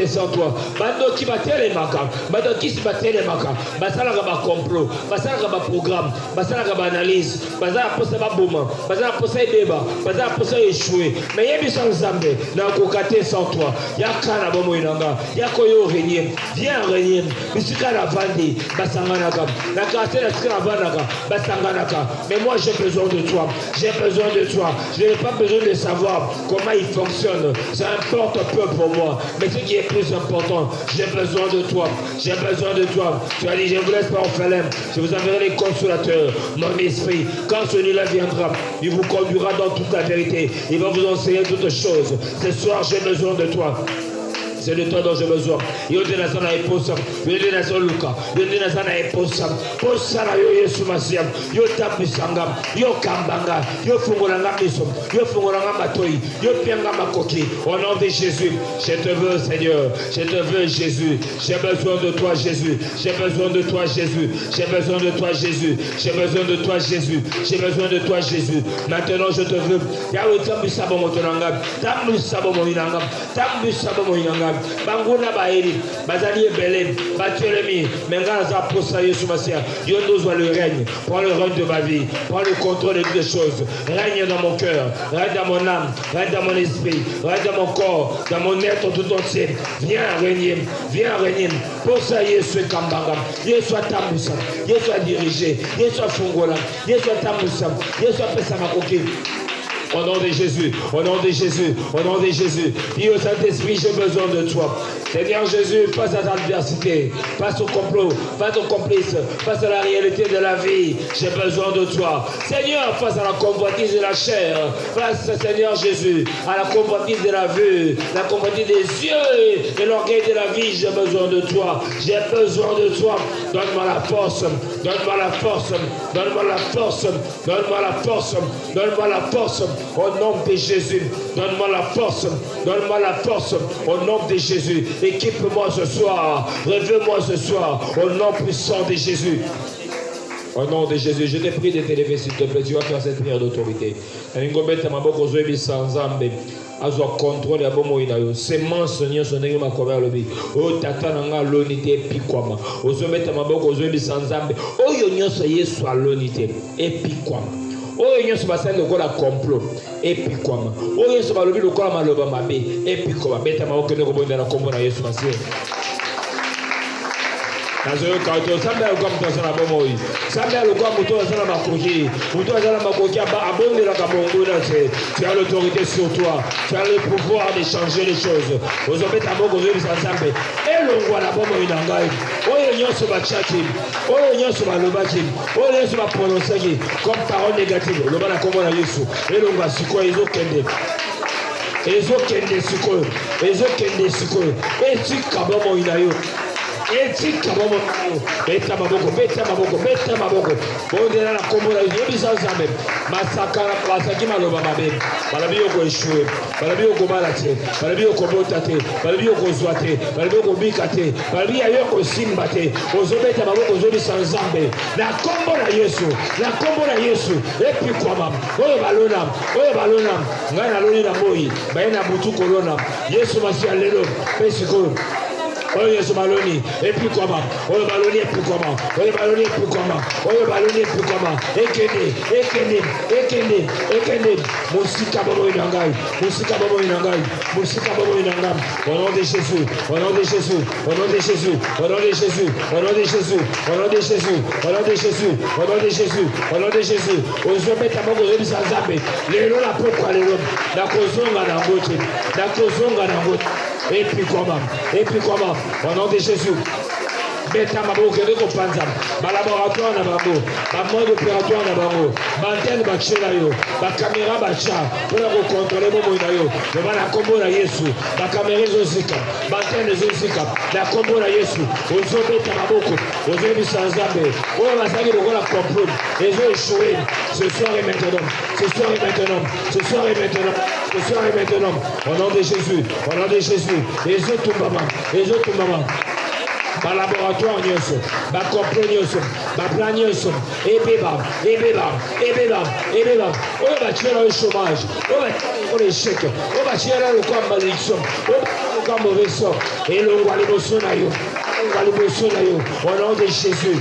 Sans toi. Bando qui battait les macas. Bando qui se battait les macas. Basala gaba complot. Basala gaba programme. Basala gaba analyse. Basala posa ba bouma. Basala posa débat. Basala posa échoué. Mais il y a sans Zambé. N'a kokate sans toi. Yaka na bomo inanga. Yako yo régner. Viens régner. Bisika la vandi. Basanganaka. La kate la skra vanaka. Basanganaka. Mais moi j'ai besoin de toi. J'ai besoin de toi. Je n'ai pas besoin de savoir comment il fonctionne, ça importe peu pour moi, mais ce qui est plus important, j'ai besoin de toi, j'ai besoin de toi. Tu as dit, je ne vous laisse pas orphelin, je vous enverrai les consolateurs, mon esprit, quand celui-là viendra, il vous conduira dans toute la vérité, il va vous enseigner toutes choses. Ce soir, j'ai besoin de toi. C'est de toi dont j'ai besoin. Yo de la sana eposa, yo de la sana luka, yo de la sana eposa. Posa la yo Yesu Masia, yo tapisanga, yo kambanga, yo fungolanga miso, yo fungolanga matoi, yo pianga makoki. Au nom de Jésus, je te veux Seigneur, je te veux Jésus. J'ai besoin de toi Jésus, j'ai besoin de toi Jésus, j'ai besoin de toi Jésus, j'ai besoin de toi Jésus, j'ai besoin de toi Jésus. Maintenant je te veux. Yahweh tambisabo motonanga, tambisabo moinanga, tambisabo moinanga. Banguna baeli, bazali ebele, batuelemi, mengana za posa Yesu Masia, Dieu nous voit le règne, prends le règne de ma vie, prends le contrôle de toutes les choses, règne dans mon cœur, règne dans mon âme, règne dans mon esprit, règne dans mon corps, dans mon être tout entier, viens régner, posa Yesu Kambanga, Yesu Atamusa, Yesu a dirigé, Yesu a Fongola, Yesu a Tamusa, Yesu a Pesamakoki. Au nom de Jésus, au nom de Jésus, au nom de Jésus. Dis au Saint-Esprit, j'ai besoin de toi. Seigneur Jésus, face à l'adversité, face au complot, face au complice, face à la réalité de la vie, j'ai besoin de toi. Seigneur, face à la convoitise de la chair, face, Seigneur Jésus, à la convoitise de la vue, la convoitise des yeux et l'orgueil de la vie, j'ai besoin de toi. J'ai besoin de toi. Donne-moi la force, donne-moi la force, donne-moi la force, donne-moi la force, donne-moi la force. Au nom de Jésus, donne-moi la force, donne-moi la force, au nom de Jésus. Équipe-moi ce soir, réveille-moi ce soir, au nom puissant de Jésus. Au nom de Jésus, je te prie de t'élever s'il te plaît, tu vas faire cette prière d'autorité. Azwa contrôle ya bomo inayo semence nyonso ndenge makoba lobi o tata nanga lonité pikwama ozometa maboko ozoyebi sanzambe oyo nyonso Yesu alonité epikwama oyo nyonso basali lokola complot epikwama oyo nyonso balobi lokola maloba mabe epikwama beta maboko ndeko bonda na kombo na Yesu Masiya. Nazoyo kato sambe alikuwa mtu asana bomo hii sambe alikuwa mtu asana makoki mtu asana makoki abonde la kabongo là tu as l'autorité sur toi, tu as le pouvoir de changer les choses. Ozombe tamoko zobi sambe elongwa la bomo inangai oyo nyonso ba chaki oyo nyonso ba lobaki oyo nyonso ba prononcer comme parole négative loba na kombo na Yesu elongwa siko ezokende ezokende siko ezokende siko esika bomo inayo etika bomo beta maboko beta maboko bondela na kombola yebisa zambe masakara basaki maloba mabe balabi yoko eshue balabi yoko balate balabi yoko botate balabi yoko zwate balabi yoko bikate balabi yoko simbate ozobeta maboko ozobisa zambe na kombola Yesu epi kwama oyo balona ngana loni na moyi bayena butu kolona Yesu masi alelo pesiko oyo Yesu baloni epi kwama oyo baloni epi kwama ekende musika bobo inangai au nom de Jésus ozobeta moko ozobisa nzambe lelo na pokwa lelo nakozonga na ngote epi kwama au nom de Jésus. Beta maboko kende ko panza ba laboratoire na bango ba mode opératoire na bango ba antenne ba chela yo ba caméra ba cha pour ko contrôler bomo na yo le bana kombo na Yesu ba caméra zo zika ba antenne zo zika na kombo na Yesu ozo beta maboko ozo bi sanzambe o ba saki de la comprendre ezo échouer ce soir et maintenant au nom de Jésus ezo tumbama ba laboratoire nyonso ba complot nyonso ba plan nyonso ebeba oyo batiela le chômage oyo batiela l'échec oyo batiela le quoi malédiction oyo le quoi mauvais sort elongwa liboso na yo au nom de Jésus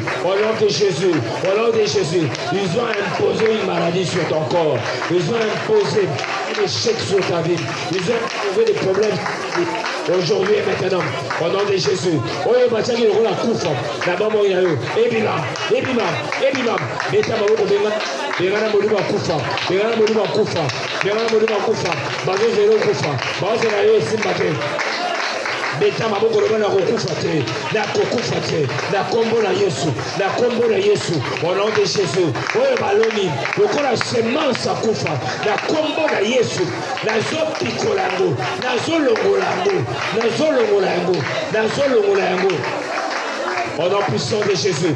ils ont imposé une maladie sur ton corps, ils ont imposé un échec sur ta vie, ils ont imposé des problèmes aujourd'hui et maintenant au nom de Jésus. Oyo batiaki lokola kufa na bamo ya yo ebima beta maboko bengana molimo kufa bazozela kufa bazozela yo esimba te beta maboko loba na kokufa te na kombo na Yesu au nom de Jésus. Oyo baloni lokola semence akufa na kombo na Yesu nazopikola yango nazolongola yango au nom puissant de Jésus.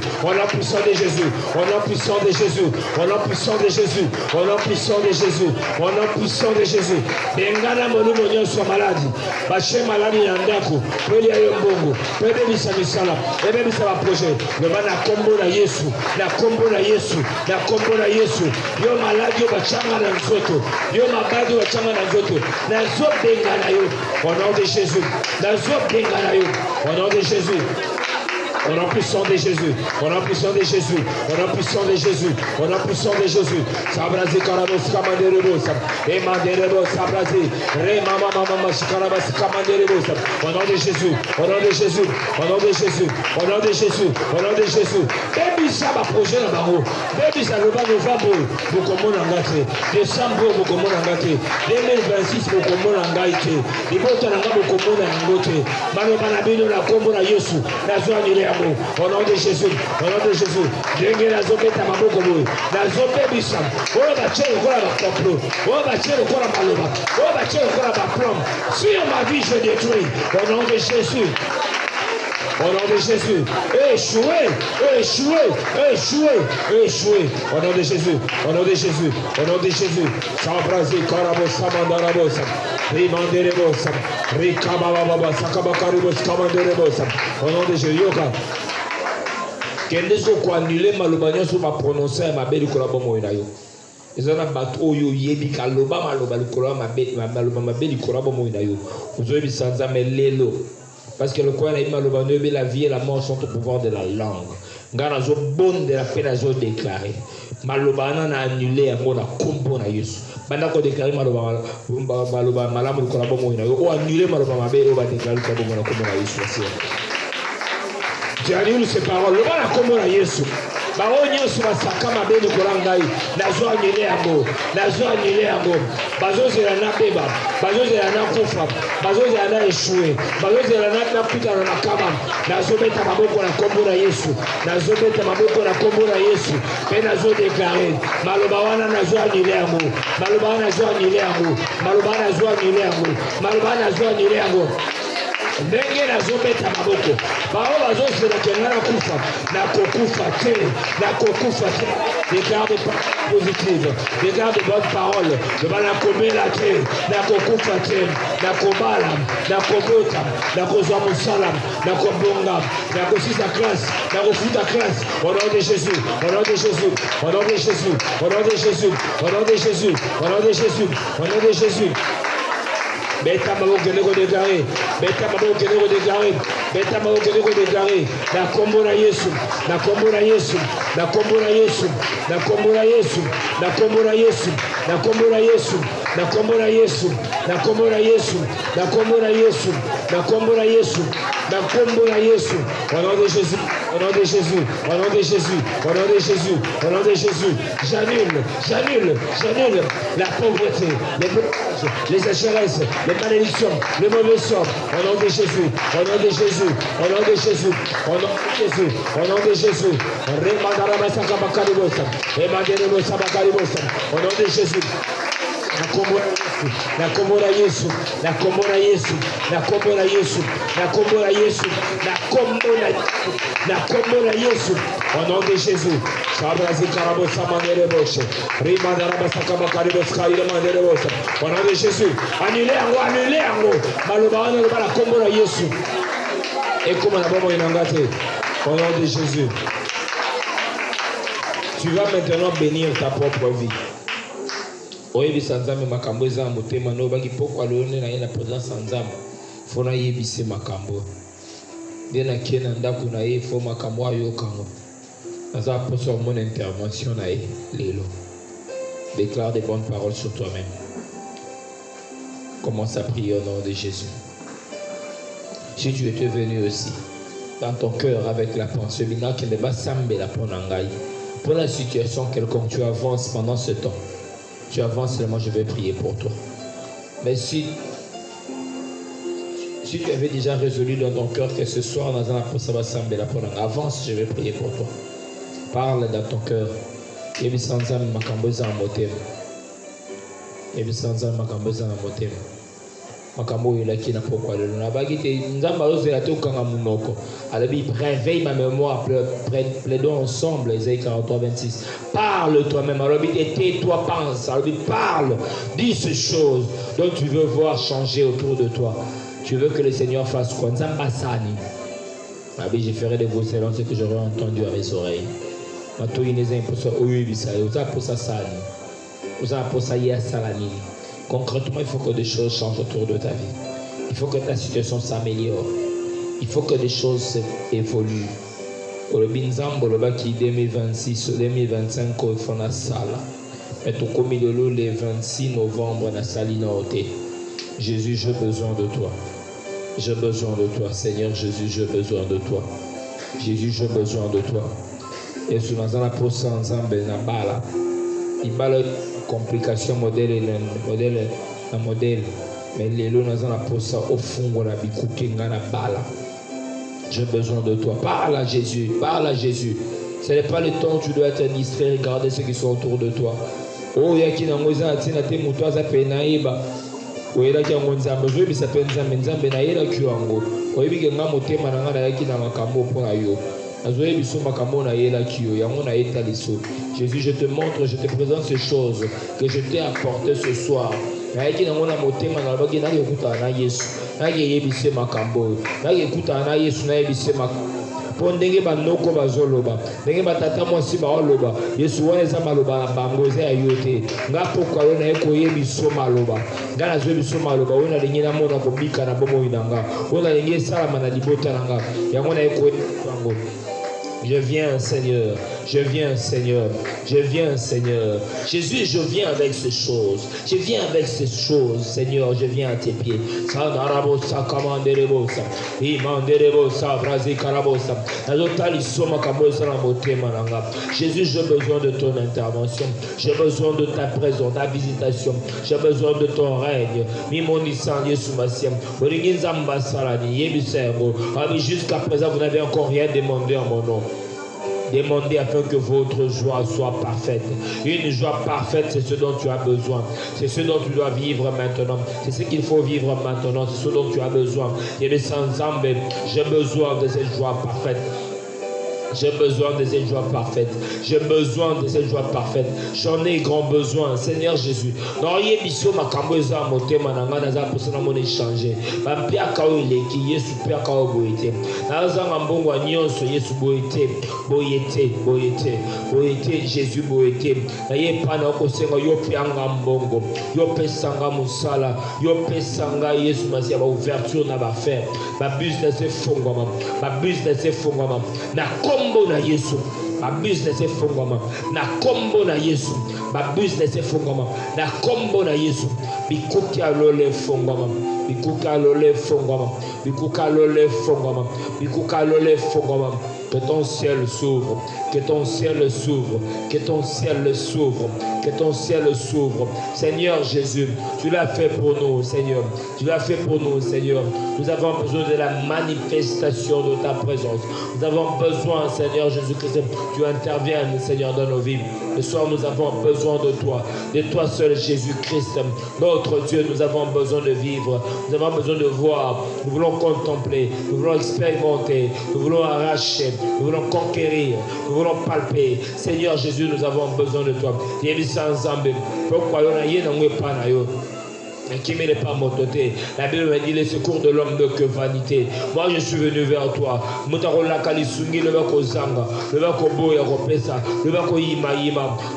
Bengana molimo nyonso maladi bashe maladi ya ndako peli ya yombongo pebe bisa misala ebe bisa ba projet le bana kombo na Yesu yo maladi bachanga na nzoto yo mabadi bachanga na nzoto nazo bengana yo au nom de Jésus au nom de Jésus. Au nom puissant de Jésus. Sabrasi karabos kamanderebos. Emanderebos sabrasi. Re mama shikarabas kamanderebos. Au nom de Jésus. Baby ça va projet na bango. Baby ça le va novembre bokomona ngate. Décembre bokomona ngate. 2026 bokomona ngate. Ibota na ngabo bokomona ngote. Bano bana bino na kombo na Yesu. Na zoanile au nom de Jésus. Dengue la zobeta maboko boy. La zobebisa. Oyo ba chelo kola ba complot. Oyo ba chelo kola maloba. Oyo ba chelo kola ba plan. Sur ma vie je détruis. Au nom de Jésus. Échoué. Au nom de Jésus. Sabrasi karabo samandarabos. Rimanderebos. Rikababa sakabakaribos kamanderebos. Au nom de Jésus. Kende so ko annuler maloba nyonso ba prononcer ma beli kola bomo na yo. Ezana bato oyo yebi kaloba maloba likola maloba mabeli kola bomo na yo. Ozoyebi sanza melelo. Parce que le coin de la vie et la mort sont au pouvoir de la langue. Ngana zo bonne de la peine zo déclaré. Malobana na annulé à mon combo na Yesu. Banda ko déclaré maloba malamu ko la bomo na yo. O annulé maloba mabelo ba déclaré ko bomo na combo na Yesu. Tu annules ces paroles. Le bana combo na Yesu. Bao nyonso basakama beni kolangai nazo annulé yango bazozela na beba bazozela na kufa bazozela na échouer bazozela na pita na kama nazobeta maboko na kombo na Yesu pe nazo déclarer maloba wana nazo annulé yango ndenge nazobeta maboko bao bazosela kenga nakufa nakokufa te nakokufa te déclare positive déclare de bonnes paroles loba nakomela te nakokufa te nakobala nakobota nakozwa mosala nakobonga nakosisa classe nakofuta classe au nom de Jésus au nom de Jésus au nom de Jésus au nom de Jésus au nom de Jésus au nom de Jésus au nom de Jésus. Beta mabo kene ko déclarer, beta mabo kene ko déclarer, beta mabo kene ko déclarer. Na kombo na Yesu, na kombo na Yesu, na kombo na Yesu, na kombo na Yesu, na kombo na Yesu, na kombo na Yesu, na kombo na Yesu, na kombo na Yesu, na kombo na Yesu, na kombo na Yesu, na kombo na Yesu. Au nom de Jésus, au nom de Jésus, au nom de Jésus, au nom de Jésus, au nom de Jésus. J'annule la pauvreté, les blocages, les sécheresses, les malédictions, les mauvais sorts, au nom de Jésus, au nom de Jésus, au nom de Jésus, au nom de Jésus, au nom de Jésus. Au nom de Jésus. Na kombo na Yesu, na kombo na Yesu, na kombo na Yesu, na kombo na Yesu, na kombo na Yesu, na kombo na Yesu, au nom de Jésus. Au nom de Jésus, annulez en haut, maloba na kombo na Yesu. Et comme on a bon inangate, au nom de Jésus. Tu vas maintenant bénir ta propre vie. Oyebisa nzambe makambo eza motema no baki pokwa lone na yena présence nzambe fona yebise makambo dena kena ndako na ye fo makambo ayo kango naza poso mon intervention na ye lelo. Déclare des bonnes paroles sur toi-même. Commence à prier au nom de Jésus. Si tu étais venu aussi dans ton cœur avec la pensée bina qui ne va sambe la ponangai pour la situation quelconque, tu avances pendant ce temps. Tu avances seulement, je vais prier pour toi. Mais si tu avais déjà résolu dans ton cœur que ce soir, dans un avance, je vais prier pour toi. Parle dans ton cœur. Makambo elaki na pokwa lelo na baki te nzamba ozela te okanga munoko alabi réveille ma mémoire plaidons ensemble Ésaïe 43:26 parle toi-même alabi tais-toi pense alabi parle dis ces choses dont tu veux voir changer autour de toi. Tu veux que le Seigneur fasse quoi? Nzamba sani alabi je ferai de vos silences ce que j'aurais entendu à mes oreilles matoyi neza imposa oyebisa oza posa sani oza posa ya salani. Concrètement, il faut que des choses changent autour de ta vie. Il faut que ta situation s'améliore. Il faut que des choses évoluent. Pour le Binzambo, le Baki 2026, 2025, il faut la salle. Mais tout comme il est le 26 novembre, la salle inaoté. Jésus, j'ai besoin de toi. J'ai besoin de toi. Seigneur Jésus, j'ai besoin de toi. Jésus, j'ai besoin de toi. Et sous la poste ensemble, na bala. Il bala complication modèle mais les lots dans la poste au fond on a bikuke ngana bala. J'ai besoin de toi. Parle à Jésus, parle à Jésus. Ce n'est pas le temps où tu dois être distrait, regarder ceux qui sont autour de toi. Oh yaki na ngoza atina te muto aza penaiba oyela ki ngo nzambe zo bisa penza nzambe na yela ki wango oyebi ke nga motema na nga na yaki na makambo pona yo. Jésus, je te montre, je te présente ces choses que je t'ai apportées ce soir. Ndenge banoko bazoloba ndenge batata mwasi baoloba Yesu wana eza maloba na bango eza ya yo te nga pokwa yo na ye koyebiso maloba nga nazwi biso maloba oyo nalingi namona kobika na bomoi na nga oyo nalingi esalama na libota na nga yango na ye koyebiso yango. Je viens, Seigneur. Je viens, Seigneur. Je viens, Seigneur. Jésus, je viens avec ces choses. Je viens avec ces choses, Seigneur. Je viens à tes pieds. Jésus, j'ai besoin de ton intervention. J'ai besoin de ta présence, ta visitation. J'ai besoin de ton règne. Jusqu'à présent, vous n'avez encore rien demandé en mon nom. Demandez afin que votre joie soit parfaite. Une joie parfaite, c'est ce dont tu as besoin. C'est ce dont tu dois vivre maintenant. C'est ce qu'il faut vivre maintenant. C'est ce dont tu as besoin. Et les sans-âme, j'ai besoin de cette joie parfaite. J'ai besoin de cette joie parfaite. J'ai besoin de cette joie parfaite. J'en ai grand besoin, Seigneur Jésus. N'auriez biso makambo eza motema nanga naza posana mon échanger. Bampia kao ileki Yesu pia kao boyete. Naza ngambongo nyonso Yesu boyete, boyete, boyete, boyete Jésus boyete. Na ye pana okosenga yo pia ngambongo. Yo pesanga musala, yo pesanga Yesu masia ba ouverture na ba faire. Ba business efongoma, ba business efongoma. Na kombo na Yesu, ba business efongoma. Na kombo na Yesu, ba business efongoma. Na kombo na Yesu, bikuki alole fongoma. Bikuka lole fongoma. Bikuka lole fongoma. Bikuka lole fongoma. Que ton ciel s'ouvre, que ton ciel s'ouvre, que ton ciel s'ouvre, que ton ciel s'ouvre. Seigneur Jésus, tu l'as fait pour nous, Seigneur. Tu l'as fait pour nous, Seigneur. Nous avons besoin de la manifestation de ta présence. Nous avons besoin, Seigneur Jésus-Christ, tu interviennes, Seigneur, dans nos vies. Ce soir, nous avons besoin de toi seul, Jésus-Christ. Notre Dieu, nous avons besoin de vivre. Nous avons besoin de voir. Nous voulons contempler. Nous voulons expérimenter. Nous voulons arracher. Nous voulons conquérir. Nous voulons palper. Seigneur Jésus, nous avons besoin de toi. Pourquoi qui n'est pas mon côté. La Bible me dit les secours de l'homme de que vanité. Moi je suis venu vers toi. Mutarola kalisungi le bako zanga, le bako boya kopesa, le bako yima,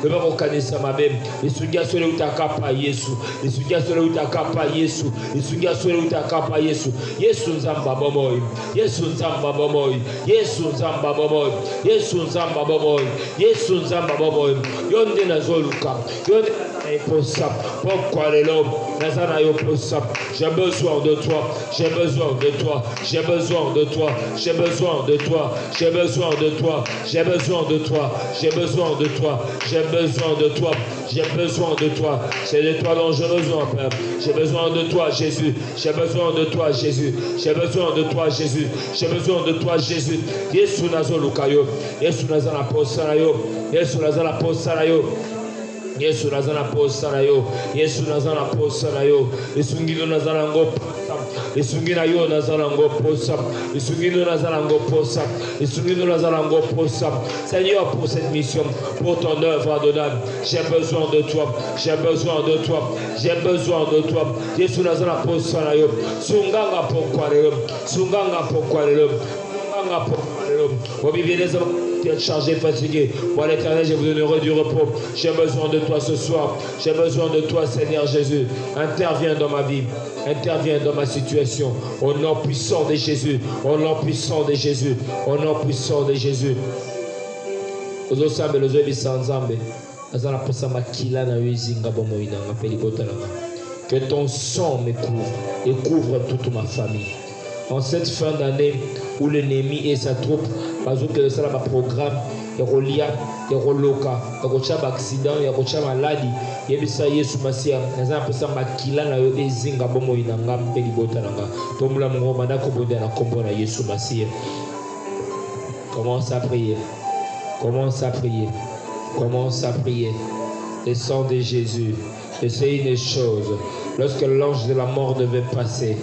le bako kanisa mabem. Les sugia sole utakapa Yesu, les sugia sole utakapa Yesu, les sugia sole utakapa Yesu. Yesu nzamba bomoy, Yesu nzamba bomoy, Yesu nzamba bomoy, Yesu nzamba bomoy, Yesu nzamba bomoy. Yonde nazoluka, yonde pourquoi les lobes, j'ai besoin de toi, j'ai besoin de toi, j'ai besoin de toi, j'ai besoin de toi, j'ai besoin de toi, j'ai besoin de toi, j'ai besoin de toi, j'ai besoin de toi, j'ai besoin de toi, c'est de toi dont j'ai besoin, Père. J'ai besoin de toi, Jésus, j'ai besoin de toi, Jésus, j'ai besoin de toi, Jésus, j'ai besoin de toi, Jésus. Yesu nazolukayo, Yesu nazana posanayo, Yesu nazana posanayo. Yesu nazana posa yo, Yesu nazana posa yo, Esungino nazana ngo posa, Esungina yo nazana ngo posa, Esungino nazana ngo posa, Esungino nazana ngo posa. Seigneur, pour cette mission, pour ton œuvre Adonai, j'ai besoin de toi, j'ai besoin de toi, j'ai besoin de toi. Yesu nazana posa yo, Sunganga pourquoi le, Sunganga pourquoi le, Sunganga pourquoi le, au vivre des hommes chargé, fatigué. Moi l'Éternel, je vous donnerai du repos. J'ai besoin de toi ce soir. J'ai besoin de toi, Seigneur Jésus. Interviens dans ma vie. Interviens dans ma situation. Au nom puissant de Jésus. Au nom puissant de Jésus. Au nom puissant de Jésus. Que ton sang me couvre et couvre toute ma famille. En cette fin d'année où l'ennemi et sa troupe, parce que ça va programme, il y a loka, il y a accident, il y a maladie, il y a Yesu Masia, il y a personne makila na yo ezinga bomo inanga mpeli bota nanga. Tomula mungo mandako boda na kombo na Yesu Masia. Commence à prier. Commence à prier. Commence à prier. Le sang de Jésus. Je sais une chose. Lorsque l'ange de la mort devait passer,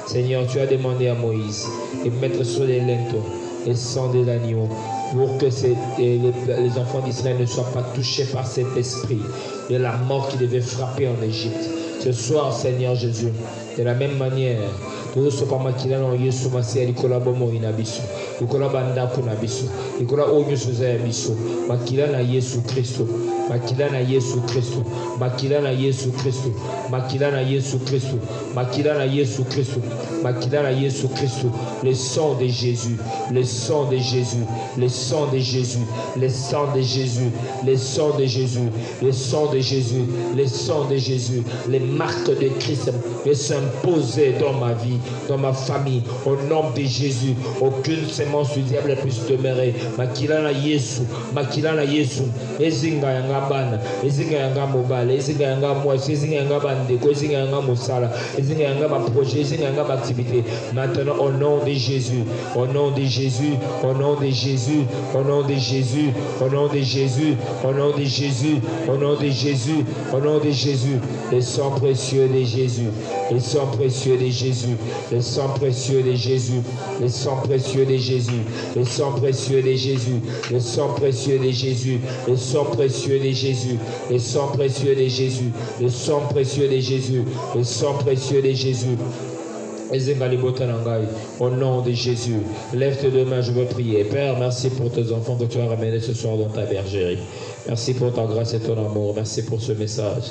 Seigneur, tu as demandé à Moïse de mettre sur les linteaux le sang de l'agneau pour que les enfants d'Israël ne soient pas touchés par cet esprit de la mort qui devait frapper en Égypte. Ce soir, Seigneur Jésus, de la même manière, tout ce pas makila na Yesu Masia likola bomo inabiso likola bandako na biso likola onyo soza ya biso makila na Yesu Kristo makila na Yesu Kristo makila na Yesu Kristo makila na Yesu Kristo makila na Yesu Kristo makila na Yesu Kristo. Le sang de Jésus, le sang de Jésus, le sang de Jésus, le sang de Jésus, le sang de Jésus, le sang de Jésus, le sang de Jésus, les marques de Christ veulent s'imposer dans ma vie, dans ma famille, au nom de Jésus. Aucune semence du diable ne puisse demeurer. Makila na Yesu, makila na Yesu, ezinga yanga yanga bana, ezinga yanga mobile, ezinga yanga mwasi, ezinga yanga bandeko, ezinga yanga mosala, ezinga yanga ba projet, ezinga yanga ba activité. Maintenant au nom de Jésus, au nom de Jésus, au nom de Jésus, au nom de Jésus, au nom de Jésus, au nom de Jésus, au nom de Jésus, au nom de Jésus, le sang précieux de Jésus, le sang précieux de Jésus, le sang précieux de Jésus, le sang précieux de Jésus, le sang précieux de Jésus, le sang précieux de Jésus, le sang précieux de Jésus, le sang précieux de Jésus, le sang précieux de Jésus, le sang précieux de Jésus. Au nom de Jésus, lève tes deux mains, je veux prier. Père, merci pour tes enfants que tu as ramenés ce soir dans ta bergerie. Merci pour ta grâce et ton amour. Merci pour ce message.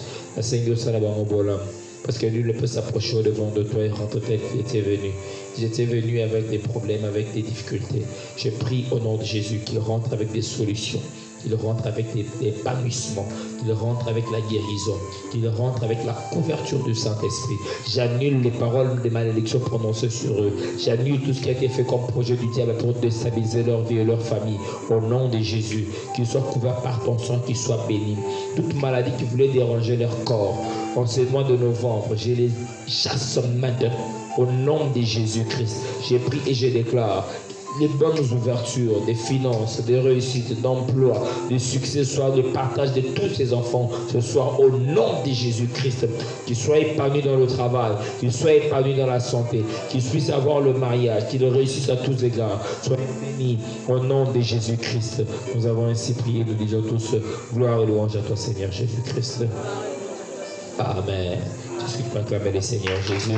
Parce que nul ne peut s'approcher au-devant de toi et rentrer tel qu'il était venu. J'étais venu avec des problèmes, avec des difficultés. Je prie au nom de Jésus qu'il rentre avec des solutions, qu'il rentre avec des épanouissements, qu'il rentre avec la guérison, qu'il rentre avec la couverture du Saint-Esprit. J'annule les paroles de malédiction prononcées sur eux. J'annule tout ce qui a été fait comme projet du diable pour déstabiliser leur vie et leur famille. Au nom de Jésus, qu'ils soient couverts par ton sang, qu'ils soient bénis. Toute maladie qui voulait déranger leur corps, en ce mois de novembre, je les chasse maintenant. Au nom de Jésus-Christ, j'ai pris et je déclare les bonnes ouvertures, des finances, des réussites, d'emploi, de succès, soit de partage de tous ces enfants ce soir au nom de Jésus-Christ. Qu'ils soient épanouis dans le travail, qu'ils soient épanouis dans la santé, qu'ils puissent avoir le mariage, qu'ils réussissent à tous égards. Soyez bénis au nom de Jésus-Christ. Nous avons ainsi prié, nous disons tous gloire et louange à toi Seigneur Jésus-Christ. Amen. Je suis proclamé le Seigneur Jésus.